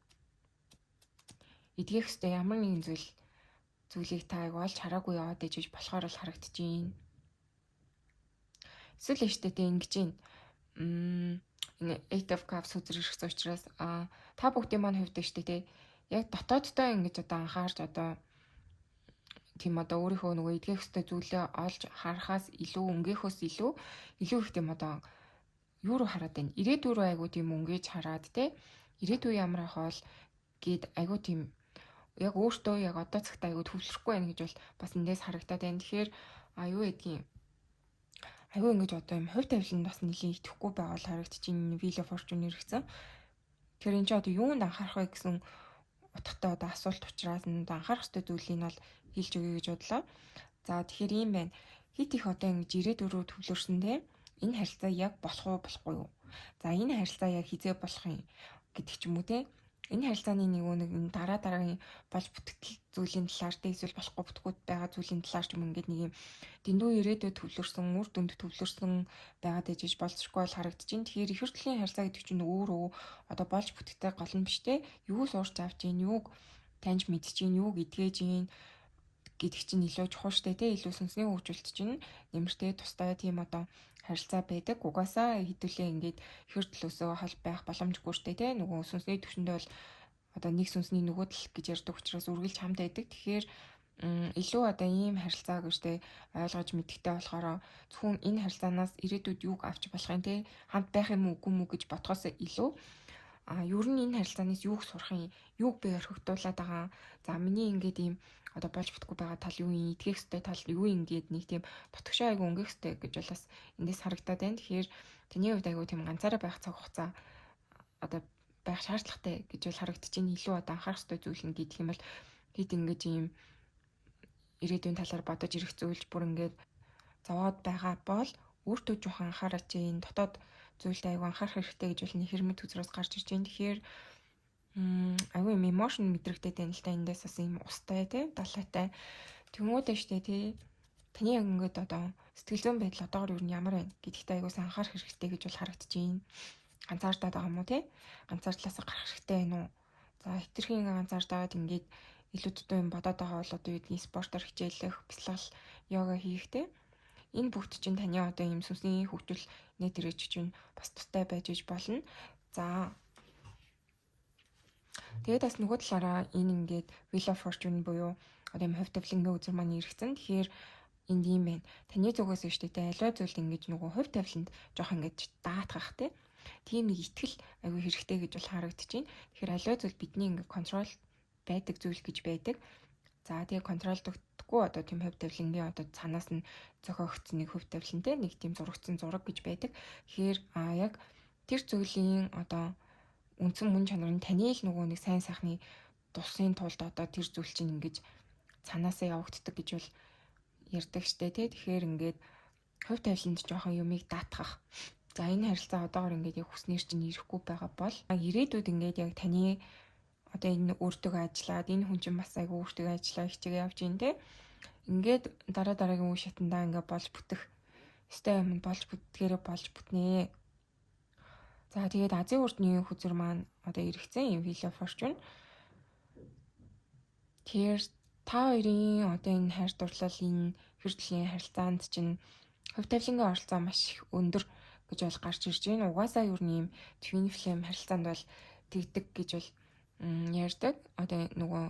Эдгэх ёстой ямар нэгэн зүйлийг та олж хараагүй яваад ижиж болохоор л харагдаж байна. Эсвэл ээжтэй ингэж байна. Энэ 8 of Cups үзэр ирсэн учраас та бүгдийн маань хувьд ээжтэй те яг дотооддоо ингэж одоо анхаарч одоо тийм одоо өөрийнхөө нөгөө эдгэх ёстой зүйлээ олж харахаас илүү өнгөхөөс илүү их тийм одоо юу руу хараад байна. Ирээдүй рүү айгуу тийм өнгөж хараад те ирээдүй ямар ах бол гээд айгуу тийм яг өөртөө яг одоо цагт айгуу төвлөрөхгүй байна гэж бол бас эндээс харагдаад байна. Тэгэхээр юу гэдгийг айгуу ингэж одоо юм хувь тавиланд бас нэлийн итгэхгүй байгаа бол харагдаж байна. Wheel of Fortune иргэсэн. Тэгэхээр энэ ч одоо юунд анхаарах вэ гэсэн утгатай одоо асуулт учраас энэ анхаарах ёстой зүйлийг нь бол хэлж өгье гэж бодлоо. За тэгэхээр ийм байна. Хит их одоо ингэж ирээдүй рүү төвлөрсөндөө энэ харилцаа яг болох уу болохгүй юу? За энэ харилцаа яг хизээ болох юм гэдэг ч юм уу те. Энэ харилцааны нэг дараагийн болж бүтгэл зүйлийн талаар те эсвэл болохгүй бүтгэгүүд байгаа зүйлийн талаар ч юм ингээд нэг юм дэндүү ирээдүйд төвлөрсөн, үр дүнд төвлөрсөн байгаад ижиж болцсохгүй бол харагдаж байна. Тэгэхээр их хүртлийн харилцаа гэдэг чинь өөрөө одоо болж бүтгэдэг гол нь биш те. Юу суурч авч ийн, юуг таньж мэдчихээн, юуг эдгэж ийн гэдэг чинь илүү чухал штэ те. Илүү сүнсний хөгжүүлэлт чинь нэмэртэй тустай тийм одоо харилцаа байдаг. Угаасаа хэдүүлээ ингээд хэр төлөөсөө хол байх боломжгүй штэ те. Нөгөө сүнсний төвшөндөө бол одоо нэг сүнсний нөгөө тал гэж ярьдаг учраас үргэлж хамт байдаг. Тэгэхээр илүү одоо ийм харилцааг штэ ойлгож мэддэг болохоор зөвхөн энэ харилцаанаас ирээдүйд юг авч болох юм те. Хамт байх юм уу үгүй мүү гэж бодхоос илүү ер нь энэ харилцаанаас юг сурах юм, юг би орхигдуулаад байгаа. За миний ингээд ийм одоо болж бүтггүй байгаа тал юу юм, эдгэх ёстой тал юу юм гээд нэг тийм дотгошоо айгу өнгөх ёстой гэж бол бас эндээс харагдаад байна. Тэгэхээр таны хувьд айгу тийм ганцаараа байх цаг хугацаа одоо байх шаардлагатай гэж бол харагдаж байна. Илүү одоо анхаарах ёстой зүйл нь гэдэг юм бол хэд ингэж ийм ирээдүйн талаар бодож ирэх зүйлж бүр ингээд зовоод байгаа бол өөртөө жоохон анхаараач энэ дотоод зүйлд айгу анхаарах хэрэгтэй гэж бол Hermit үзрээс гарч ирж байна. Тэгэхээр айгүй юм emotion мэдрэгдээд байна л та эндээс бас юм устай тий далайтай тэмүүтэй штэ тий таны яг ингээд одоо сэтгэл зүйн байдал одоогор юу ямар байна гэдэгт айгуус анхаарах хэрэгтэй гэж бол харагдаж байна. Ганцаардаад байгаа юм уу тий ганцаардлаас гарах хэрэгтэй байна уу? За хитрхийн ганцаардаад ингээд илүү дутуу юм бодоод байгаа бол одоо юу гэдгийг спортоор хичээлэх, бясалгал, йога хийхтэй. Энэ бүгд чинь таны одоо ийм сүнсний хөгжил нэ төрөж чинь бас тустай байж болно. За тэгээд бас нөгөө талаараа энэ ингээд Wheel of Fortune буюу одоо юм хувь тавилангийн үзэр маань иргэцэн. Тэгэхээр энд юм байна. Таны зүгээс биш тэ аливаа зүйлд ингэж нөгөө хувь тавиланд жоох ингэж даатгах тэ. Тийм нэг итгэл аягүй хэрэгтэй гэж бол харагдчихээн. Тэгэхээр аливаа зүйл бидний ингэ контрол байдаг зүйл гэж байдаг. За тэгээ контролдогдгүй одоо тийм хувь тавилангийн одоо цаанаас нь зохиогдсон нэг хувь тавилантай нэг тийм зурагдсан зураг гэж байдаг. Тэгэхээр яг тэр зүйлийн одоо үндсэн мөн чанар нь таны л нөгөө нэг сайн сайхны тусын тулд одоо тэр зүйл чинь ингэж цаанаасаа явагддаг гэж бол ярьдаг штэ тий. Тэгэхээр ингээд хувь тавиланд жоохон юмыг даатгах. За энэ харилцаа одоогор ингээд яг хүснээр чинь ирэхгүй байгаа бол ирээдүйд ингээд яг таны одоо энэ өөртөө ажиллаад энэ хүн чинь бас айгүй өөртөө ажиллаа хичээгээ явж ийн те. Ингээд дараагийн үе шатандаа ингээд болж бүтэх өстэй юм болж бүтгээрээ болж бүтнэ. За тэгээд Азийн урдны хүзэр маань одоо иргэцэн юм Wheel of Fortune. Тэгэхээр та хоёрын одоо энэ хайр дурлал энэ хэрэгтлийн харилцаанд чинь хувь тавилангийн оролцоо маш их өндөр гэж бол гарч ирж байна. Угаасаа юу нэм twin flame харилцаанд бол тэгдэг гэж бол ярьдаг. Одоо нөгөө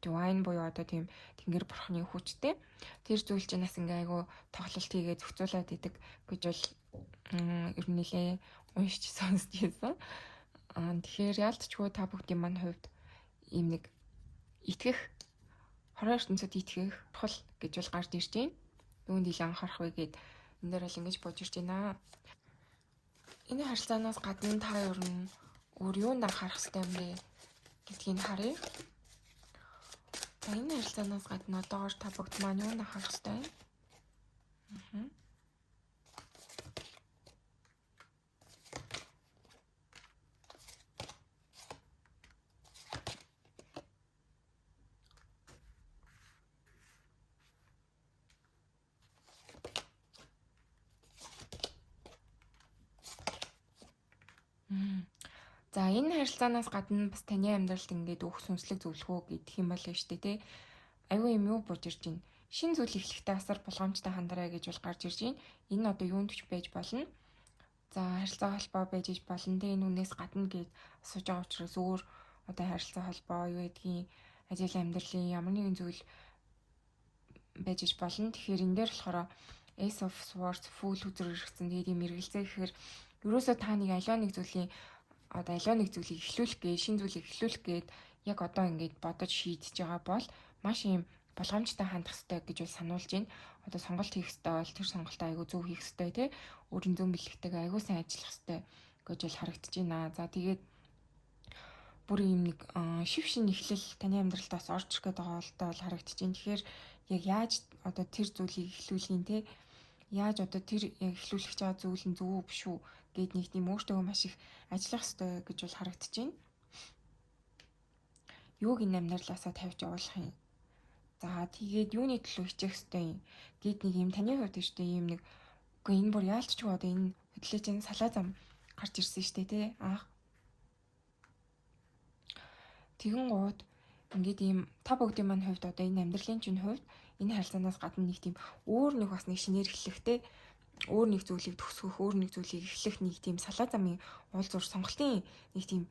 divine буюу одоо тийм тэнгэр бурхны хүчтэй. Тэр зүйл чинь бас ингээ айгу тоглолт хийгээ зохицуулаад идэг гэж бол ер нь нэлээ уншиж сонсч байсан. Тэгэхээр яалтчгүй та бүгдийн маань хувьд ийм нэг итгэх хорон ертөнцид итгэх чухал гэж бол гарч ирж байна. Юунд ил анхаарах вэ гэд энэ дээр бол ингэж бодож ирж байна. Энэ харилцаанаас гадна та ер нь өөр юунд анхаарах хэрэгтэй юм бэ гэдгийг харъя. За энэ харилцаанаас гадна одоогоор та бүгд маань юунд анхаарах хэрэгтэй вэ? За энэ харилцаанаас гадна бас таны амьдралд ингээд өөх сүнслэг зөвлөгөө гэдэг юм байна шүү дээ тий. Аюу юм юу бууж ирж байна. Шин зүйл эхлэхдээ асар болгоомжтой хандараа гэж бол гарч ирж байна. Энэ одоо юунд ч байж болно. За харилцаа холбоо байж иж болно. Тэгээ энэ үнээс гадна гэж асууж байгаа учраас өөр одоо харилцаа холбоо юу гэдгийг ажил амьдралын ямар нэгэн зүйл байж иж болно. Тэгэхээр энэ дээр болохоор Ace of Swords Fool хүзэр иргэсэн. Тэгээд юм эргэлзээ гэхээр ерөөсөө та нэг аливаа нэг зүйлийг одоо аливаа нэг зүйлийг эхлүүлэх гээ, шинэ зүйлийг эхлүүлэх гээд яг одоо ингээд бодож шийдэж байгаа бол маш юм болгоомжтой хандах хэрэгтэй гэж бол сануулж байна. Одоо сонголт хийх хэрэгтэй бол тэр сонголтоо айгүй зөв хийх хэрэгтэй тий. Өөрийн зүүн бэлэгтэйгээ айгүй сайн ажиллах хэрэгтэй гэж бол харагдаж байна. За тэгээд бүр юм нэг шив шин эхлэл таны амьдралд бас орж ирэх гээд байгаа бол харагдаж байна. Тэгэхээр яг яаж одоо тэр зүйлийг эхлүүлэх тий. Яаж одоо тэр яг эхлүүлэх байгаа зүйл нь зөв үү биш үү гэд нэг тийм өөртөө маш их ажиллах хэрэгтэй гэж бол харагдаж байна. Юуг энэ амьдралаасаа тавьж явуулах юм. За тэгээд юуны төлөө хичээх хэрэгтэй юм. Гэт нэг юм таны хувьд шүү дээ юм нэг үгүй энэ бүр яалтчгүй одоо энэ хөдлөж салаа зам гарч ирсэн шүү дээ тий. Тэгэн гууд ингээд ийм та бүгдийн маань хувьд одоо энэ амьдралын чинь хувьд энэ харилцаанаас гадна нэг тийм өөр нэг бас нэг шинээр эхлэхтэй өөр нэг зүйлийг төгсгөх, өөр нэг зүйлийг эхлэх нэг тийм салаа замын уул зур сонголтын нэг тийм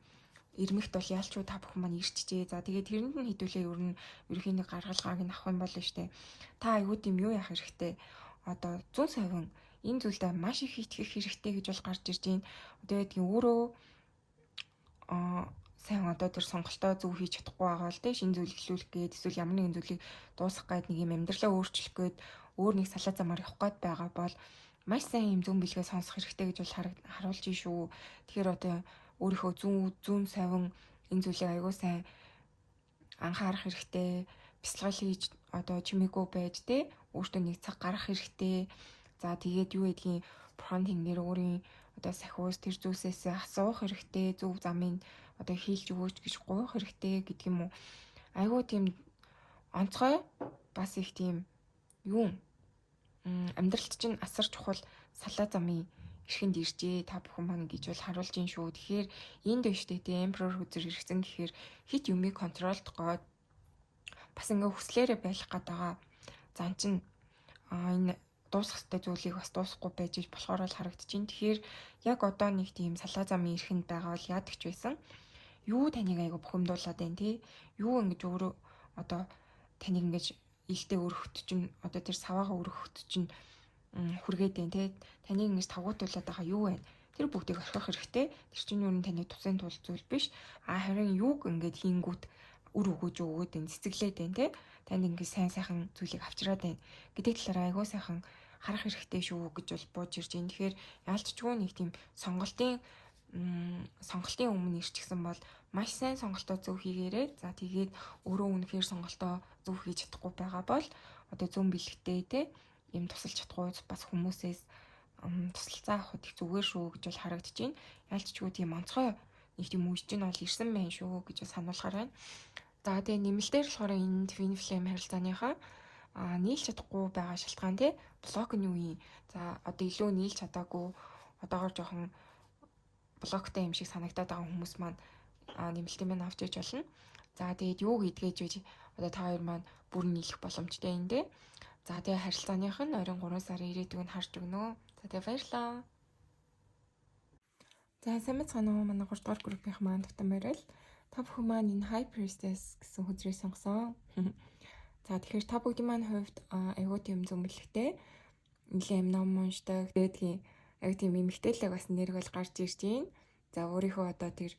ирмэгт бол яалчгүй та бүхэн маань ирчжээ. За тэгээд тэрэнд нь хэдүүлээ ер нь ерхийн нэг гаргалгааг нь авах юм болно штэ. Та аюу тийм юу яах хэрэгтэй? Одоо 100% энэ зүйлдээ маш их итгэх хэрэгтэй гэж бол гарч ирж байна. Одоо ядгийн өөрөө сайн одоо тэр сонголтоо зөв хийж чадахгүй байгаа л дээ. Шинэ зүйл эхлүүлэх гээд эсвэл ямар нэгэн зүйлийг дуусгах гээд нэг юм амьдралаа өөрчлөх гээд өөр нэг салаа замаар явах гээд байгаа бол маш сайн юм зүүн бэлгээ сонсох хэрэгтэй гэж бол харуулж ийн шүү. Тэгэхээр одоо өөрийнхөө зүүн савин энэ зүйлийг аягүй сайн анхаарах хэрэгтэй. Бясалгал хийж одоо чимээгүй байж тэ өөртөө нэг цаг гаргах хэрэгтэй. За тэгээд юу гэдгийг бурхан тэнгэр өөрийн одоо сахиус тэр зүйлсээс асуух хэрэгтэй. Зөв замын одоо хийлж өгөөч гэж гуйх хэрэгтэй гэдэг юм уу. Айгүй тийм онцгой бас их тийм юу амьдралт чинь асар чухал салаа замын эрхэнд иржээ та бүхэн маань гэж бол харуулж ийн шүү. Тэгэхээр энд дэвштэй Emperor хүзэр ирсэн гэхээр хит юмыг контролдох гээд бас ингээ хүслээрээ байх гээд байгаа зан чинь энэ дуусах ёстой зүйлийг бас дуусахгүй байж болохоор л харагдчихээн. Тэгэхээр яг одоо нэг тийм салаа замын эрхэнд байгаа бол яадаг ч байсан. Юу таныг айгу бухимдуулаад байна тий. Юу ингэж өөрөө одоо таныг ингэж илтээ өргөхт чинь одоо тэр саваагаа өргөхт чинь хүргээд байна тий. Таныг ингэж тавгуутуулаад байгаа юу вэ? Тэр бүгдийг орхих хэрэгтэй. Тэр чинь юу н таны тусын тул зүйл биш. Харин юуг ингэж хийнгүүт үр өгөөж өгөөд энэ цэцэглээд байна тий. Танд ингэ сайн сайхан зүйлийг авчираад байна. Гэдэг талаараа айгуу сайхан харах хэрэгтэй шүү гэж бол бууж ирж байна. Тэгэхээр яалтчгүй нэг тийм сонголтын өмнө ирчихсэн бол маш сайн сонголтоо зөв хийгээрэй. За тэгээд өөрөө үнэхээр сонголтоо зөв хийж чадахгүй байгаа бол одоо зүүн бэлгтэй те юм тусалж чадахгүй бас хүмүүсээс тусалцаа авах их зүгээр шүү гэж бол харагдаж байна. Яалтчгүй тийм онцгой нэг тийм үеч нь бол ирсэн байх шүү гэж сануулахаар байна. За тэгээд нэмэлтээр болохоор энэ Twin Flame харилцааныхаа нийлж чадахгүй байгаа шалтгаан те блок нь юу юм. За одоо илүү нийлж чадаагүй одоогоор жоохон блоктай юм шиг санагдаад байгаа хүмүүс маань нэмэлтийн маань авч иж болно. За тэгээд юу гэдгээж вэ? Одоо та хоёр маань бүр нийлэх боломжтой юм дээ. За тэгээд харилцааных нь 23 сарын 90-г нь харж өгнө. За тэгээд баярлалаа. За сайн мэцхан уу манай 3 дугаар группийн маань татан байрал. Та бүхэн маань энэ High Priestess гэсэн хөзрийг сонгосон. За тэгэхээр та бүгдийн маань хувьд айгуу тийм зөмбөлтэй нэлээм ном уншдаг. Тэгээд аяг тийм эмгтээлэг бас нэрг бол гарч ирж байна. За өөрийнхөө одоо тэр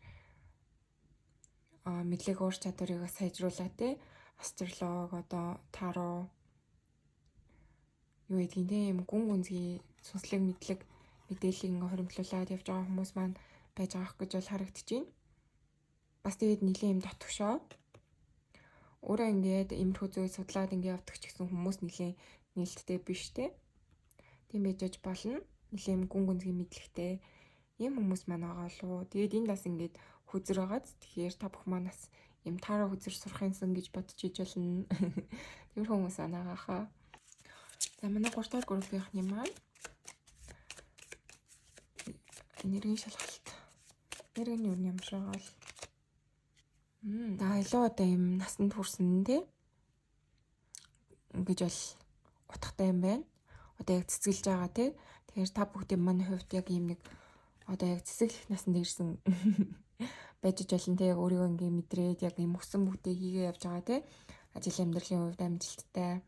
мэдлэг ур чадварыг бас сайжруулаад те астролог одоо таро юу гэдгийг те юм гүн гүнзгий сүнслэг мэдлэг мэдээллийг ингээ хоримтлуулад явж байгаа хүмүүс маань байж байгаа гэж бол харагдаж байна. Бас тэгээд нэлээд юм дотгошоо. Өөрөө ингээд иймэрхүү зүйл судлаад ингээ явдаг ч гэсэн хүмүүс нэлээд нээлттэй биш те. Тийм байж болно. Нэлээд гүн гүнзгий мэдлэгтэй ийм хүмүүс маань байгаа лу. Тэгээд энэ бас ингээд хүзэр байгааз. Тэгэхээр та бүх маань бас юм таро хүзэр сурах юмсан гэж бодож иж болно. Тэр хүмүүс анаагаа хаа. За манай 3 дахь группийнхны маань энергийн шалгалт. Энергийн юу юм шиг байгаа л. За илүү одоо юм насанд хүрсэн тий. Ингэж бол утгатай юм байна. Одоо яг цэцгэлж байгаа тий. Тэгэхээр та бүгдийн маань хувьд яг ийм нэг одоо яг цэцэглэх насанд ирсэн байж болно тий. Яг өөрийгөө ингээ мэдрээд яг юм өссөн бүгдээ хийгээ явж байгаа тий. Ажил амьдралын хувьд амжилттай.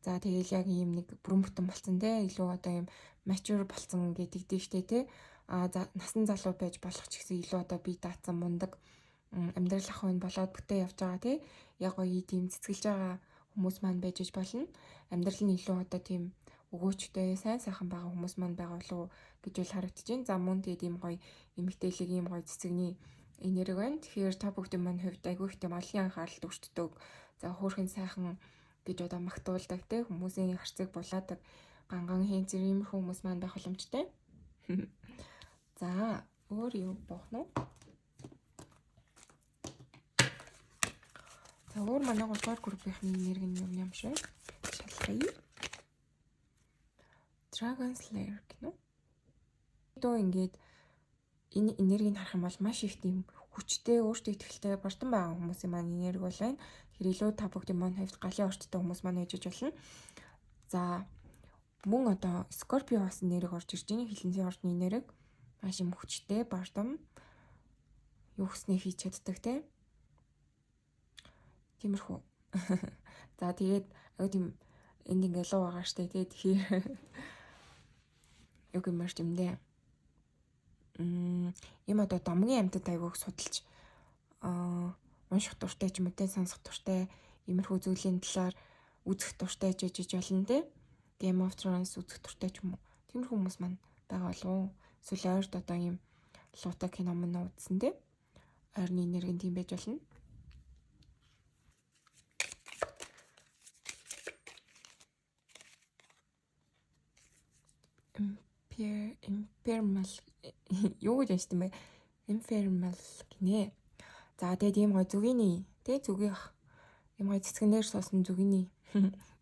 За тэгэл яг ийм нэг бүрэн бүтэн болсон тий. Илүү одоо юм mature болсон гэдэг дэжтэй тий. За насан залуу байж болох ч гэсэн илүү одоо бие даацсан мундаг амьдрал ахуйн болоод бүтээ явж байгаа тий. Яг гоё тийм цэцгэлж байгаа хүмүүс маань байж болно. Амьдрал нь илүү одоо тийм өгөөчтэй сайн сайхан байгаа хүмүүс маань байгаа болов гэж бол харагдаж байна. За мөн тэгээд ийм гоё эмгтээлэг ийм гоё цэцэгний энерги байна. Тэгэхээр та бүгдийн маань хувьд айгүй их тийм олон анхаарал төвчдөг. За хөөрхөн сайхан гэж одоо магтуулдаг тий. Хүмүүсийн харцыг булаадаг ганган хэнцэр иймэрхүү хүмүүс маань байх боломжтой. За өөр юу боох нь? За өөр манай 3 дугаар группийнхний энерги нь юм шиг шалгая. Dragon Slayer гэнэ. Дөө ингээд энэ энергийг харах юм бол маш их тийм хүчтэй өөртөө ихтэй бартан байгаа хүмүүсийн маань энерги бол байна. Тэр илүү та бүгдийн маань хувьд галын орчтой хүмүүс маань ээжж болно. За мөн одоо Scorpio бас энерги орж ирж байна. Хилэнцгийн ордны энерги маш юм хүчтэй бартан юу гэснээ хийж чаддаг те. Тиймэрхүү. За тэгээд яг тийм энд ингээ луу байгаа штэ тэгээд тэгэхээр юу гэмээр юм дэ. Ийм одоо домгийн амьтад айгууг судалж унших дуртай ч юм уу те сонсох дуртай иймэрхүү зүйлийн талаар үзэх дуртай ч ижиж болно те. Game of Thrones үзэх дуртай ч юм уу. Тиймэрхүү хүмүүс маань байгаа болов. Эсвэл ойрд одоо ийм луутай кино мөн үзсэн те. Ойрны энерги тийм байж болно. Infernal юу гэж хэлсэн бэ? Infernal гинэ. За тэгээд ийм гой зүгийн тий зүгийнх ийм гой цэцгэнээр суусан зүгийн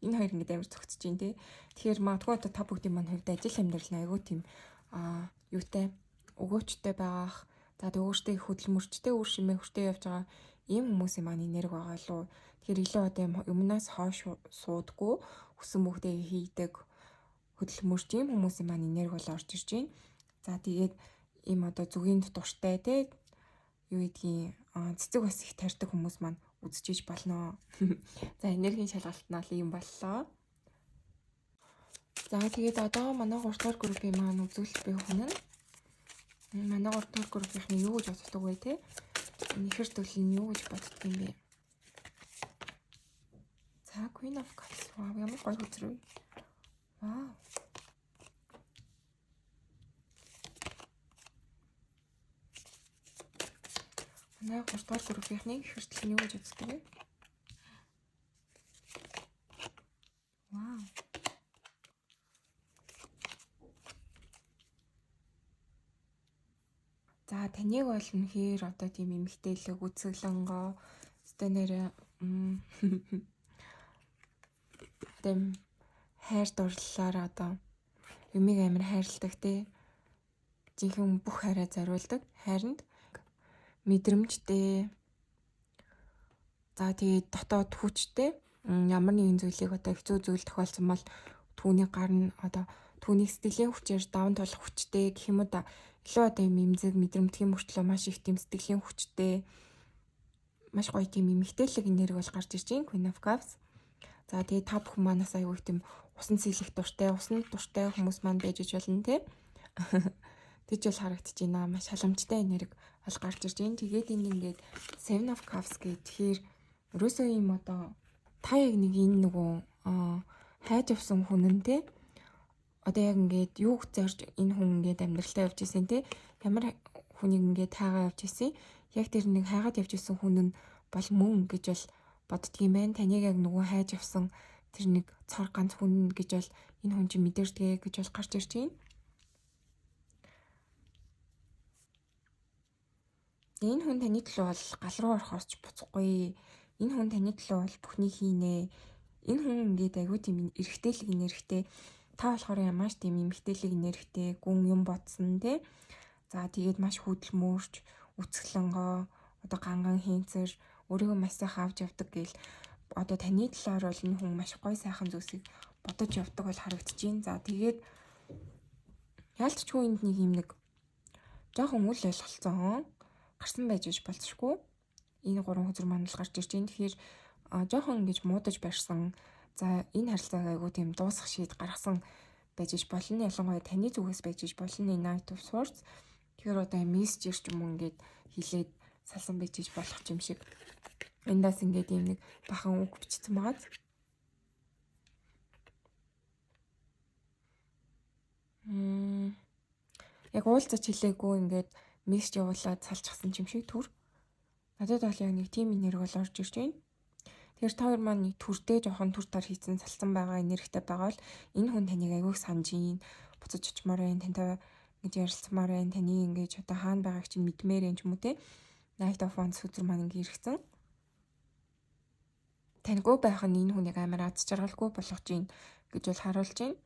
энэ хоёр ингэ амар зөгцөж байна тий. Тэгэхээр магадгүй одоо та бүгдийн маань хувьд ажил амьдрал нь айгүй тийм юутай өгөөчтэй байгаах. За тэгээд өөртөө их хөдөлмөрчтэй үр шимээ хүртээ явж байгаа ийм хүмүүсийн маань энерги байгаа лу. Тэгэхээр илүү одоо юмнаас хойш суудаггүй хүссэн бүгдээ хийдэг хөдөлмөрч юм хүмүүсийн маань энерги бол орж ирж байна. За тэгээд ийм одоо зүгийн дуртай те юу гэдгийг цэцэг бас их тарьдаг хүмүүс маань үзчихэж болно. За энергийн шалгалт нь ийм боллоо. За тэгээд одоо манай 3 дугаар группийн маань үзүүлэлт бий хүн нь манай 3 дугаар группийн юу гэж боддог вэ те? Нэхэр төлөв нь юу гэж боддог юм бэ? За Queen of Cups. Вау, ямар гоё хөзрөө. Вау. Манай 3 дугаар группийн нэхэр төлөв нь юу гэж боддог вэ? Вау. За таныг бол үнэхээр одоо тийм эмгтээлэг үцгэлэнгоо өстой нэрэ тэм хайр дурлалаар одоо юмыг амар хайрладаг те жинхэнэ бүх хайраа зориулдаг хайранд мэдрэмжтэй. За тэгээд дотоод хүчтэй ямар нэгэн зүйлийг одоо хэцүү зүйл тохиолдсон бол түүний гар нь одоо түүний сэтгэлийн хүчээр даван туулах хүчтэй гэх юм уу да. Илүү одоо юм эмзэг мэдрэмтгийн мөртлөө маш их тийм сэтгэлийн хүчтэй маш гоё тийм эмгтээлэг энерги бол гарч ирж байна Queen of Cups. За тэгээд та бүхэн манаас аягүй тийм усан сэлэх дуртай, усанд дуртай хүмүүс маань байж болно те. Тэж бол харагдаж байна. Маш халамжтай энерги бол гарч ирж байна. Тэгээд энэ ингээд Seven of Cups гэхээр ерөөсөө юм одоо та яг нэг энэ нөгөө хайж авсан хүн нь те одоо яг ингээд юуг зорж энэ хүн ингээд амьдралтаа явж исэн те ямар хүнийг ингээд таагаа явж исэн яг тэр нэг хайгаад явж исэн хүн нь бол мөн гэж бол боддгийм байх. Таныг яг нөгөө хайж авсан тэр нэг цор ганц хүн гэж бол энэ хүн чинь мэдэрдэг гэж бол гарч ирж байна. Энэ хүн таны төлөө бол гал руу орохоос ч буцахгүй. Энэ хүн таны төлөө бол бүхнийг хийнэ. Энэ хүн ингээд аягүй тийм эрэгтэйлэг энергтэй. Та болохоор ямааш тийм эмгтээлэг энергтэй гүн юм бодсон те. За тэгээд маш хөдөлмөрч, үцгэлэнгоо, одоо ганган хийнцэр, өөрийгөө маш сайхан авч явдаг гэл одоо таны талаар бол энэ хүн маш гоё сайхан зүйлсийг бодож явдаг бол харагдаж байна. За тэгээд яалтчгүй энд нэг юм нэг жоохон үл ойлголцсон гарсан байж болцшгүй. Энэ 3 хөзөр маань л гарч ирж байна. Тэгэхээр жоохон ингэж муудаж барьсан. За энэ харилцааг айгуу тийм дуусгах шийд гаргасан байж болно. Ялангуяа таны зүгээс байж болно. Энэ Knight of Swords. Тэгэхээр одоо мессежэр ч юм уу ингээд хилээд салсан байж болох юм шиг. Эндээс ингээд юм нэг бахан үг бичсэн байгаа. Яг уулзаж хэлээгүй ингээд мессеж явуулаад салчихсан юм шиг түр. Надад бол яг нэг тим энерги бол орж ирж байна. Тэгэхээр та хоёр маань нэг төрдөө жоохон төр тар хийцэн салсан байгаа энергитэй байгаа бол энэ хүн таныг аягүй санаж ийн буцаж очимоор байна. Тантай ингэж ярилцмаар байна. Таны ингэж одоо хаана байгааг чинь мэдмээр юм ч юм уу те. Knight of Wands өдөр маань ингэ иргэцэн. Таньгүй байх нь энэ хүнийг амар аз жаргалгүй болгож ийн гэж бол харуулж байна.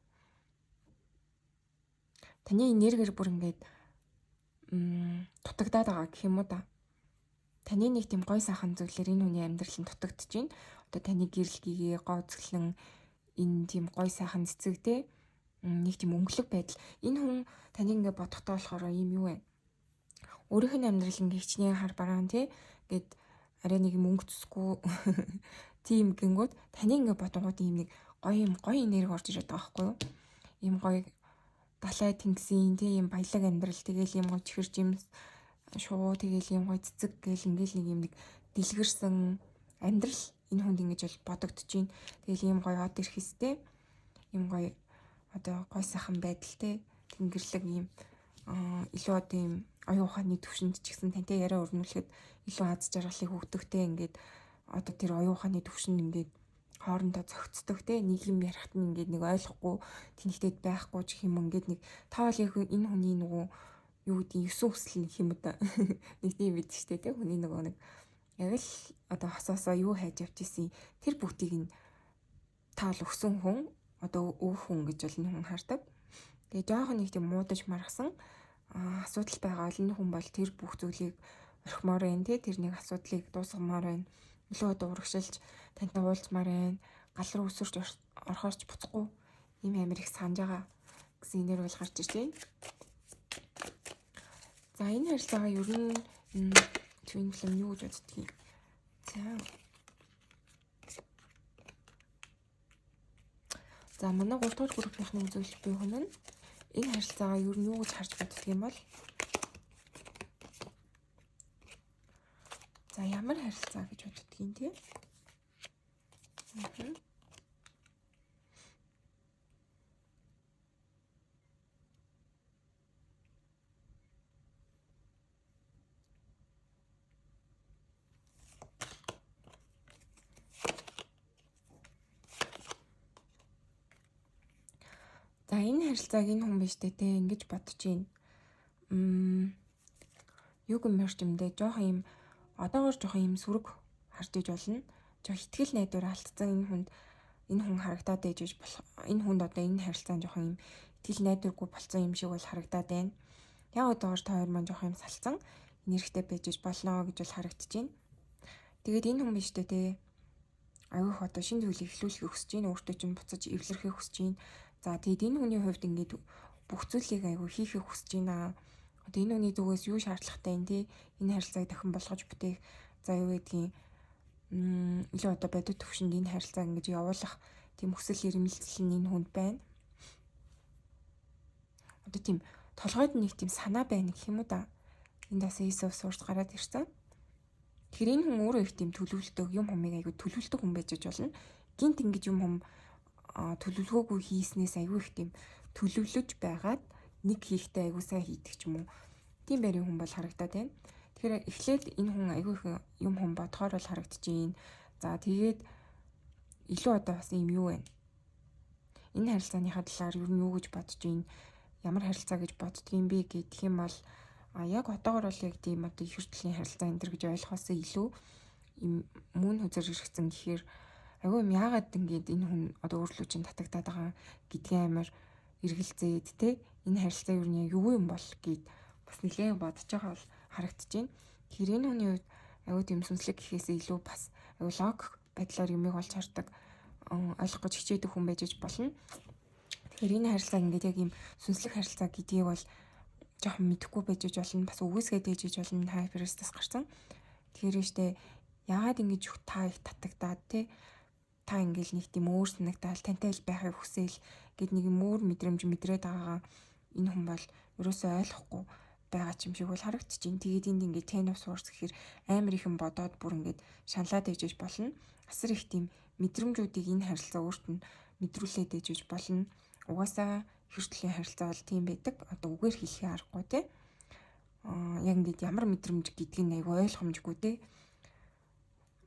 Таны энергиэр бүр ингэж дутагдаад байгаа гэх юм уу да. Таны нэг тийм гой сайхан зүйлээр энэ хүний амьдрал нь дутагдж байна. Одоо таны гэрэл гээгээ гооцглон энэ тийм гой сайхан цэцэгтэй нэг тийм өнгөлөг байдал. Энэ хүн таныг ингээ бодохдоо болохоор ийм юу вэ? Өөрийнх нь амьдрал ингээ хичнээн хар бараан тий гэд арай нэг мөнгө цэсгүй тийм гингүүд таны ингээ бодгоод ийм нэг гоё энерги орж ирээд байгаа байхгүй юу? Ийм гоё далай тэнгисийн тий ийм баялаг амьдрал тэгэл ийм гоё чихэр жимс шуу тэгэл юм гоё цэцэг гэл ингээл нэг юм нэг дэлгэрсэн амьдрал энэ хүнд ингэж бол бодогдож байна. Тэгэл ийм гоё од ирэхстэй ийм гоё одоо гоё сайхан байдалтай тэнгэрлэг ийм илүү одоо ийм оюун ухааны төвшөнд ч гэсэн тантай яриа өрнүүлэхэд илүү аз жаргалыг өгдөгтэй ингээд одоо тэр оюун ухааны төвшөнд ингээд хоорондоо зохицдог те нэг юм ярихт нь ингээд нэг ойлгохгүй тэнхтэд байхгүй ч юм ингээд нэг таалыг энэ хүний нөгөө юу гэдэг 9 хүсэл нэг юм да. Нэг тийм бид штэ тий хүний нөгөө нэг яг л одоо хосоосоо юу хайж явж исэн тэр бүгдийг нь таал өгсөн хүн одоо өөх хүн гэж бол энэ хүн хардаг. Тэгээ жоохон нэг тийм муудаж маргасан асуудал байгаа бол энэ хүн бол тэр бүх зүйлийг орхимоор байна тий тэр нэг асуудлыг дуусгамаар байна. илүү одоо урагшилж тантай уулзмаар байна. Гал руу өсөрч орхоорч буцахгүй ийм амир их санаж байгаа гэсэн инээр бол гарч ирж байна. За энэ харилцаагаа ер нь twin flame юу гэж боддгийг. За манай 3 дахь группийнхний үзүүлэлт бий хүн нь энэ харилцаагаа ер нь юу гэж харж боддог юм бол за ямар харилцаа гэж боддгийг тийм. За энэ харилцааг энэ хүн биш дээ те ингэж бодож байна. Юу гэмээр ч юм дээ жоохон юм одоогоор жоохон юм сүрэг харж иж болно. Жоохон ихтгэл найдвар алдсан энэ хүн харагдаад ээж болох. Энэ хүнд одоо энэ харилцаан жоохон юм ихтгэл найдваргүй болсон юм шиг бол харагдаад байна. Яг одоогоор та хоёр маань жоохон юм салцсан энергитэй байж иж болно гэж бол харагдаж байна. Тэгээд энэ хүн биш дээ те аюух одоо шинэ зүйлийг эхлүүлэхийг хүсэж байна. Өөртөө чинь буцаж эвлэрхийг хүсэж байна. За тэгээд энэ хүний хувьд ингээд бүх зүйлийг аюу хийхийг хүсэж байна. Одоо энэ хүний зүгээс юу шаардлагатай юм те энэ харилцааг дахин болгож бүтээх. За юу гэдгийг илүү одоо бодит төвшөнд энэ харилцааг ингэж явуулах тийм хүсэл эрмэлзэл нь энэ хүнд байна. Одоо тийм толгойд нэг тийм санаа байна гэх юм уу да. Энд бас Иесус суурж гараад ирсэн. Тэгэхээр энэ хүн өөрөө их тийм төлөвлөлтөг юм хумыг аягүй төлөвлөлтөг хүн байж болно. Гинт ингэж юм хум төлөвлөгөөгүй хийснээс аягүй их тийм төлөвлөж байгаад нэг хийхдээ аягүй сайн хийдэг ч юм уу. Тийм байрын хүн бол харагдаад байна. Тэгэхээр эхлээд энэ хүн аягүй их юм хум бодохоор бол харагдаж байна. За тэгээд илүү одоо бас юм юу вэ? Энэ харилцааныхаа талаар юу гэж бодож байна? Ямар харилцаа гэж боддгийм бэ гэх юм бол яг одоогор бол яг тийм одоо их хүртлийн харилцаа энэ төр гэж ойлгохоос илүү юм мөн хүзэр иргэцэн гэхээр аюу юм яагаад ингэж энэ хүн одоо өөрлөө чинь татагдаад байгаа гэдгийг амар эргэлзээд те энэ харилцаа юу нь юу юм бол гэд бас нэлээд бодож байгаа бол харагдаж байна. Тэгэхээр энэ хүний хувьд аюу тийм сүнслэг гэхээсээ илүү бас аюу логик байдлаар юмыг олж хардаг ойлгох гэж хичээдэг хүн байж болно. Тэгэхээр энэ харилцаа ингээд яг юм сүнслэг харилцаа гэдгийг бол жоохон мэдэхгүй байж болно. Бас үгүйсгээд ээж иж болно. Хайперстас гарсан. Тэгэхээр штэ яагаад ингэж та их татагдаад те та ингээл нэг тийм өөр санагдаал тантай л байхыг хүсээл гэд нэг юм өөр мэдрэмж мэдрээд байгаагаа энэ хүн бол ерөөсөө ойлгохгүй байгаа ч юм шиг бол харагдчих чинь. Тэгээд энд ингээд ten of swords гэхээр амар ихэн бодоод бүр ингээд шаналаад ээж болно. Асар их тийм мэдрэмжүүдийг энэ харилцаа өөрт нь мэдрүүлээд ээж болно. Угаасаа хүртлийн харилцаа бол тийм байдаг. Одоо үгээр хэлэхээ аргагүй те. Яг ингээд ямар мэдрэмж гэдгийг айгүй ойлгомжгүй те.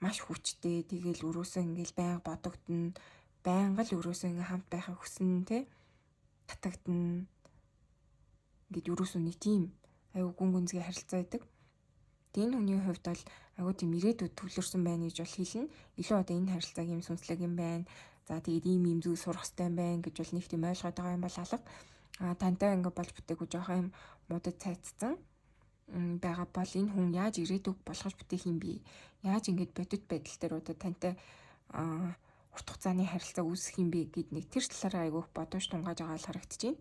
Маш хүчтэй. Тэгээл өрөөсөө ингээл байнга бодогдно. Байнга л өрөөсөө ингээ хамт байхыг хүснэ те. Татагдана. Ингээд өрөөсөө нэг тийм айгүй гүн гүнзгий харилцаа байдаг. Тэгээ энэ хүний хувьд бол айгүй тийм ирээдүйд төвлөрсөн байна гэж бол хэлнэ. Илүү одоо энэ харилцааг юм сүнслэг юм байна. За тэгээд ийм зүйл сурах хэрэгтэй юм байна гэж бол нэг тийм ойлгоод байгаа юм бол алга. Тантай ингээ болж бүтээгүй жоохон юм муудад цайцсан байгаа бол энэ хүн яаж ирээдүг болгож бүтээх юм бэ? Яаж ингээд бодит байдал дээр одоо тантай урт хугацааны харилцаа үүсэх юм бэ гэд нэг тэр талаараа айгүйх бодож тунгааж байгаа л харагдаж байна.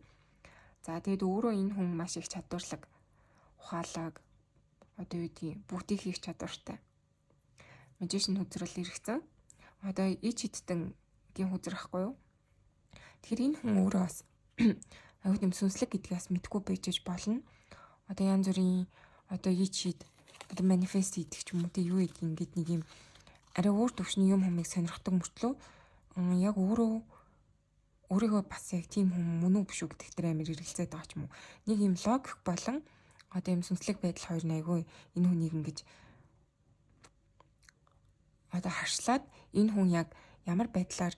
За тэгээд өөрөө энэ хүн маш их чадварлаг, ухаалаг, одоо юу гэдгийг бүгдийг хийх чадвартай. Magician хүзрэл иргэцэн. Одоо ич хитэн гийн хүзэр ахгүй юу? Тэгэхээр энэ хүн өөрөө бас аюу тийм сүнслэг гэдгийг бас мэдгүй байж болно. Одоо янз бүрийн одоо ичид одоо манифест хийдэг ч юм уу те юу гэдэг ингээд нэг юм арай өөр төвшний юм хүмийг сонирхдаг мөртлөө яг өөрийгөө бас яг тийм хүн мөн үү биш үү гэдэг дээр амар эргэлзээд байгаа ч юм уу. Нэг юм логик болон одоо юм сүнслэг байдал хоёр нь айгүй энэ хүнийг ингэж одоо харшлаад энэ хүн яг ямар байдлаар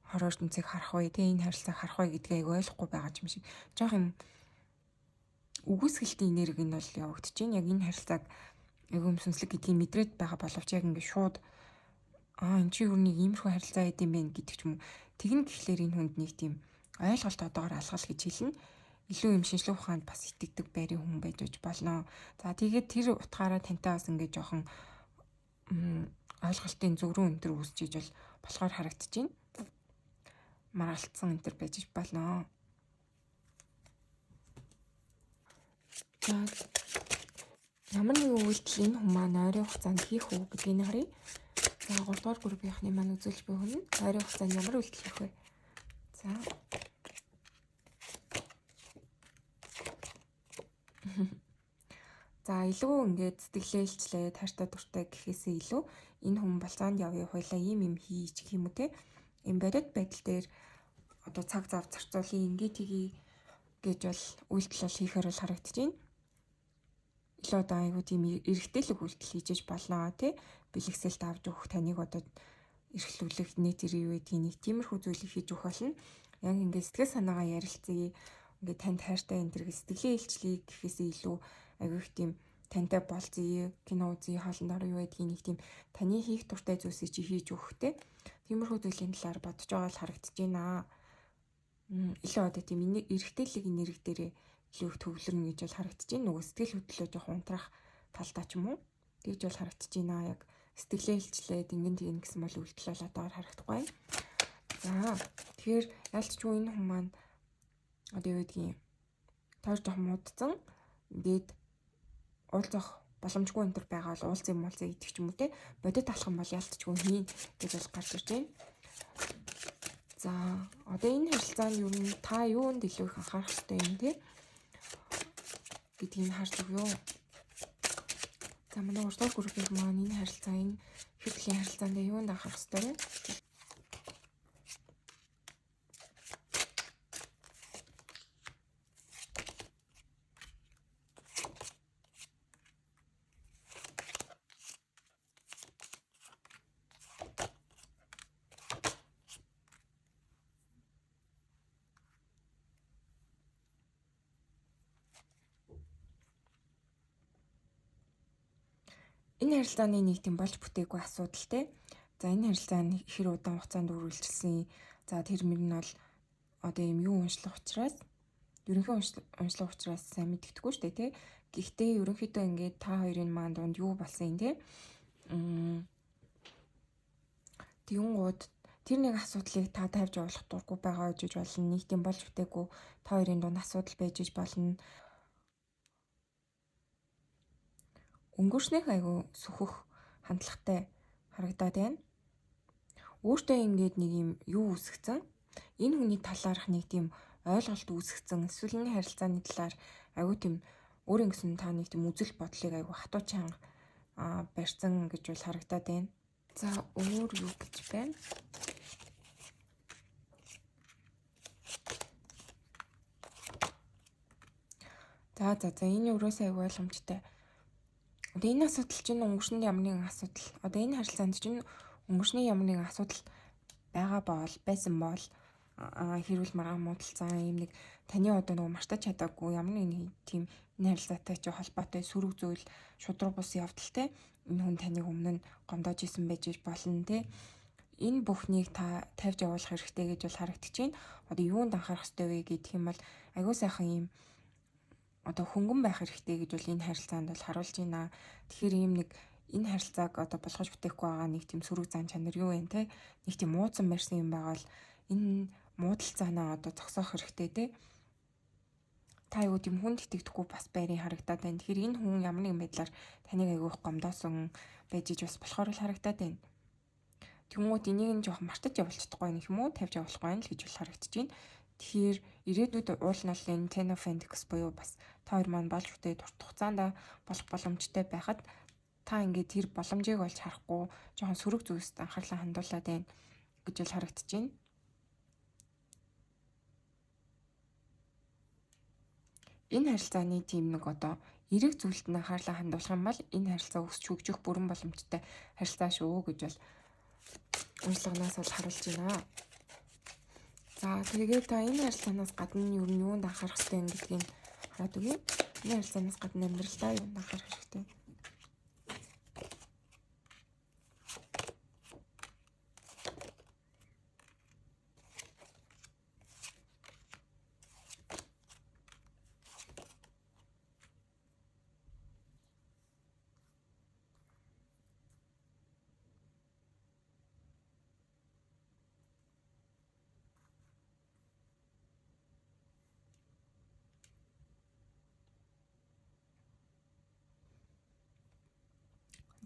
хор ертөнцийг харах вэ те энэ харилцааг харах вэ гэдгийг айгүй ойлгохгүй байгаа юм шиг. Жохо юм үгүйсгэлтийн энерги нь бол явагдаж байна. Яг энэ харилцааг айгүй юм сүнслэг гэдгийг мэдрээд байгаа боловч яг ингэ шууд энэ чи өрнийг иймэрхүү харилцаа хийдэм бэ гэдэг ч юм уу. Тэгнэ гэхлээр энэ хүнд нэг тийм ойлголт одоогоор алгал гэж хэлнэ. Илүү юм шинжлэх ухаанд бас итгэдэг байрын хүн байж болно. За тэгээд тэр утгаараа тантай бас ингэ жоохон ойлголтын зөврөн өнтер үүсчиж бол болохоор харагдаж байна. Маргалцсан өнтер байж болно. За ямар нэгэн үйлдэл энэ хүн маань ойрын хугацаанд хийх үү гэдгийг харъя. За 3 дугаар группийнхны маань үзүүлж буй хүн нь ойрын хугацаанд ямар үйлдэл хийх вэ? За За илүү ингээд сэтгэлээлчлээ таартай дуртай гэхээсээ илүү энэ хүн болцоонд явъя хуйлаа ийм хийж гэх юм уу те. Им бодит байдал дээр одоо цаг зав зарцуулъя ингээд хийе гэж бол үйлдэл бол хийхээр бол харагдаж байна. Илүү одоо айгуу тийм эргэжлэг үйлдэл хийж болно те. Бэлгэсэлт авч өгөх таныг одоо эрхлүүлэх нийт юу гэдгийг нэг тиймэрхүү зүйлийг хийж өгөх болно. Яг ингээд сэтгэл санаагаа ярилцъя. Ингээд тань таартай энэ төр сэтгэлийн илчлэгийг гэхээсээ илүү айгуу их тийм тантай болцъё, кино үзье, хоолндор юу гэдгийг нэг тийм таны хийх дуртай зүйлсийг чи хийж өгөхтэй. Тиймэрхүү зүйлийн талаар бодож байгаа бол харагдаж байна. Илүү одоо тийм эргэжлэг энерги дээрээ илүү их төвлөрнө гэж бол харагдаж байна. Нөгөө сэтгэл хөдлөлөө жоох унтрах талдаа ч юм уу. Тэгж бол харагдаж байна. Яг сэтгэлээ илчлээд ингэн тийм гэсэн бол үйлдэл бол одоор харагдахгүй байна. За тэгэхээр ялцчгүй энэ хүмүүс маань одоо юу гэдгийг тойр жоох муудсан ингээд уулзах боломжгүй энэ төр байгаа бол уулзсан муулзаа идэх ч юм уу те бодит алхам бол ялцчгүй хийн гэж бол гарч ирж байна. За одоо энэ харилцаанд юу нь та юунд илүү их анхаарах хэрэгтэй юм те гэдгийг харж өгөө. За манай 3 дугаар группийн маань энэ харилцаа энэ хэвлэлийн харилцаанд юунд анхаарах хэрэгтэй вэ? Энэ харилцааны нэг тийм болж бүтээгүй асуудал те. За энэ харилцаа нь хэр удаан хугацаанд үргэлжилсэн. За тэр мөр нь бол одоо юм юу уншлах учраас ерөнхий уншлах учраас сайн мэддэггүй шүү дээ те. Гэхдээ ерөнхийдөө ингээд та хоёрын маань дунд юу болсон юм те. Тэнгууд тэр нэг асуудлыг та тавьж явуулах дурггүй байгаа гэж болно. Нэг тийм болж бүтээгүй та хоёрын дунд асуудал байж болно. Өнгөрснөх айгу сөхөх хандлагатай харагдаад байна. Өөртөө ингээд нэг юм юу үүсгэсэн. Энэ хүний талаарх нэг тийм ойлголт үүсгэсэн. Эсвэл энэ харилцааны талаар айгу тийм өөрийн гэсэн та нэг тийм үзэл бодлыг айгу хатуу чанга барьсан гэж бол харагдаад байна. За өөр юу гэж байна? За энэ өрөөсөө айгу ойлгомжтой. Одоо энэ асуудал чинь өнгөрсөнд ямар нэгэн асуудал. Одоо энэ харилцаанд чинь өнгөрсний ямар нэгэн асуудал байсан бол хэрүүл маргаан муудалцсан юм нэг таны одоо нөгөө мартаж чадаагүй ямар нэг тийм энэ харилцаатай ч холбоотой сөрөг зүйл шудраг бус явдалтай энэ хүн таныг өмнө нь гомдоож исэн байж болно те. Энэ бүхнийг та тавьж явуулах хэрэгтэй гэж бол харагдаж байна. Одоо юунд анхаарах хэрэгтэй вэ гэх юм бол аягүй сайхан юм одоо хөнгөн байх хэрэгтэй гэж бол энэ харилцаанд бол харуулж байна. Тэгэхээр ийм нэг энэ харилцааг одоо болгож бүтээхгүй байгаа нэг тийм сөрөг зан чанар юу вэ те? Нэг тийм муудсан барьсан юм байгаа л энэ муудалцаанаа одоо зогсоох хэрэгтэй те. Та юу тийм хүн итгэдэггүй бас байрын харагдаад байна. Тэгэхээр энэ хүн ямар нэгэн байдлаар таныг айгүйх гомдоосон байж бас болохоор л харагдаад байна. Тэнгүүд энийг нь жоох мартаж явуулчихдаггүй юм юм уу? Тавьж явуулахгүй юм л гэж бол харагдаж байна. Тэгэхээр ирээдүйд уул налын Ten of Pentacles буюу бас та хоёр маань болж бүтээ урт хугацаанд болох боломжтой байхад та ингээд тэр боломжийг олж харахгүй жоохон сөрөг зүйлсд анхаарлаа хандуулад байна гэж бол харагдаж байна. Энэ харилцааны тийм нэг одоо эрэг зүйлд нь анхаарлаа хандуулах юм бол энэ харилцаа өсч хөгжих бүрэн боломжтой харилцаа шүү гэж бол уншлаганаас бол харуулж байна. За тэгээд та энэ харилцаанаас гадна юу юунд анхаарах хэрэгтэй юм гэдгийг хараад үгүй. Энэ харилцаанаас гадна амьдралдаа юунд анхаарах хэрэгтэй?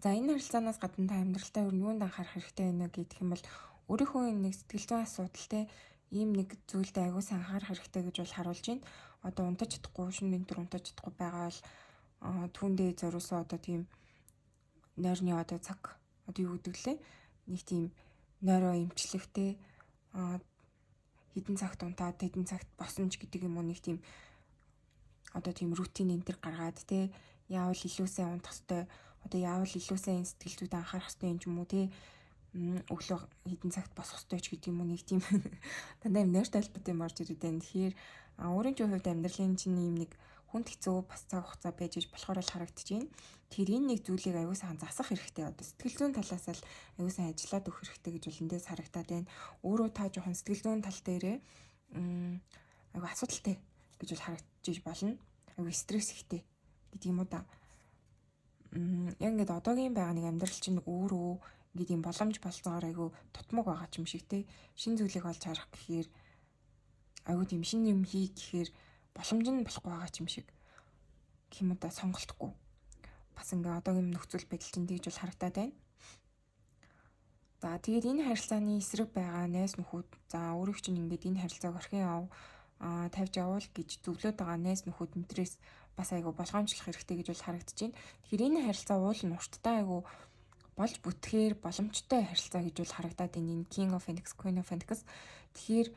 За энэ харилцаанаас гадна та амьдралтаа юу юунд анхаарах хэрэгтэй байна гэх юм бол өөрийнхөө нэг сэтгэл зүйн асуудал те ийм нэг зүйлдээ аягүй сайн анхаарах хэрэгтэй гэж бол харуулж байна. Одоо унтаж чадахгүй, шөнө өндөр унтаж чадахгүй байгаа бол түүндээ зориулсан одоо тийм нойрны одоо цаг одоо юу гэдэг лээ нэг тийм нойроо эмчлэхтэй хэдэн цагт унтаад хэдэн цагт босно ч гэдэг юм уу нэг тийм одоо тийм рутин энэ төр гаргаад те яавал илүү сайн унтах хэрэгтэй одоо яавал илүү сайн сэтгэл зүйд анхаарах хэрэгтэй юм ч юм уу те өглөө хэдэн цагт босох хэрэгтэй ч гэдэг юм уу нэг тийм дандаа юм нойртой албат юм орж ирээд байна. Тэгэхээр өөрийн чинь хувьд амьдралын чинь юм нэг хүнд хэцүү бас цаг хугацаа байж болохоор л харагдаж байна. Тэр энэ нэг зүйлийг аягүй сайн засах хэрэгтэй. Одоо сэтгэл зүйн талаас л аягүй сайн ажиллаад өгөх хэрэгтэй гэж бол эндээс харагдаад байна. Өөрөө та жоохон сэтгэл зүйн тал дээрээ аягүй асуудалтай гэж бол харагдаж болно. Аягүй стресс ихтэй гэдэг юм уу да. Яг ингээд одоогийн байгаа нэг амьдрал чинь өөрөө ингээд юм боломж болцоогоор аягүй тутмаг байгаа ч юм шиг те. Шинэ зүйлийг олж харах гэхээр аягүй тийм шинэ юм хий гэхээр боломж нь болохгүй байгаа ч юм шиг гэх юм уу да сонголтгүй. Бас ингээ одоогийн нөхцөл байдал чинь тэгж бол харагдаад байна. За тэгээд энэ харилцааны эсрэг байгаа найз нөхөд за өөрөөх чинь ингээд энэ харилцааг орхин яв тавьж явуул гэж зөвлөд байгаа найз нөхөд энтрээс бас айгу болгоомжлох хэрэгтэй гэж бол харагдаж байна. Тэгэхээр энэ харилцаа уул нь урттай айгу болж бүтгэхээр боломжтой харилцаа гэж бол харагдаад байна. Энэ King of Pentacles, Queen of Pentacles. Тэгэхээр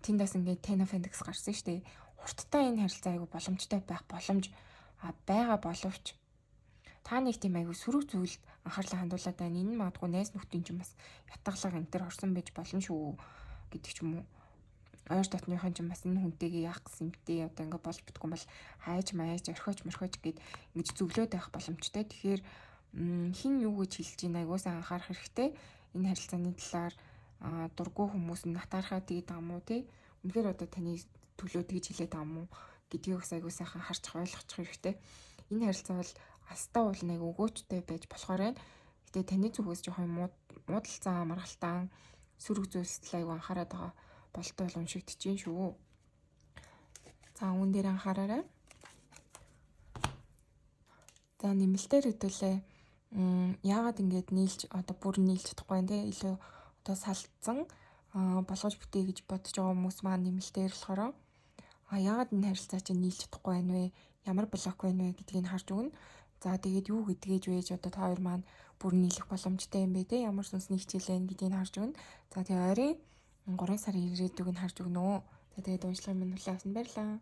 тэндээс ингээд Ten of Pentacles гарсан шүү дээ. Урттай энэ харилцаа айгу боломжтой байх боломж байгаа боловч та нэг тийм айгу сөрөг зүйлд анхаарлаа хандуулаад байна. Энэ магадгүй найз нөхдийн ч бас ятгалаг энэ төр орсон байж болно шүү гэдэг ч юм уу. Ойр дотныхон ч бас энэ хүнтэйгээ яах гэсэн юмтэй одоо ингээд болж бүтггүй бол хайж маяж орхиоч гэд ингэж зөвлөөд байх боломжтой. Тэгэхээр хин юу гэж хэлж ийн айгуусаа анхаарах хэрэгтэй. Энэ харилцааны талаар дургүй хүмүүс нь натаархаа тэгээд байгаа мó те. Үнэхээр одоо таны төлөө тэгж хэлээд байгаа мó гэдгийг бас айгуусаахан харж ойлгочих хэрэгтэй. Энэ харилцаа бол астаа уул нэг өгөөчтэй байж болохоор байна. Гэтэ таны зүгээс жоохон муудалцаа маргалтаан сөрөг зүйлсэл айгу анхаарат байгаа болтой бол уншигдэж чинь шүү. За үүн дээр анхаараарай. За нэмэлтээр хэдүүлээ яагаад ингэж нийлж одоо бүр нийлж чадахгүй юм те илүү одоо салцсан болгож бүтээ гэж бодож байгаа хүмүүс маань нэмэлтээр болохоор яагаад энэ харилцаа чинь нийлж чадахгүй байна вэ? Ямар блок байна вэ гэдгийг харж өгнө. За тэгээд юу гэдгийж вэж одоо та хоёр маань бүр нийлэх боломжтой юм бэ те ямар сүнсний хичээл байна гэдгийг харж өгнө. За тэгээд ойрын 3 сарын ирээдүг нь харж өгнө. За тэгээд уншлагын минь хүлээвсэн баярлалаа.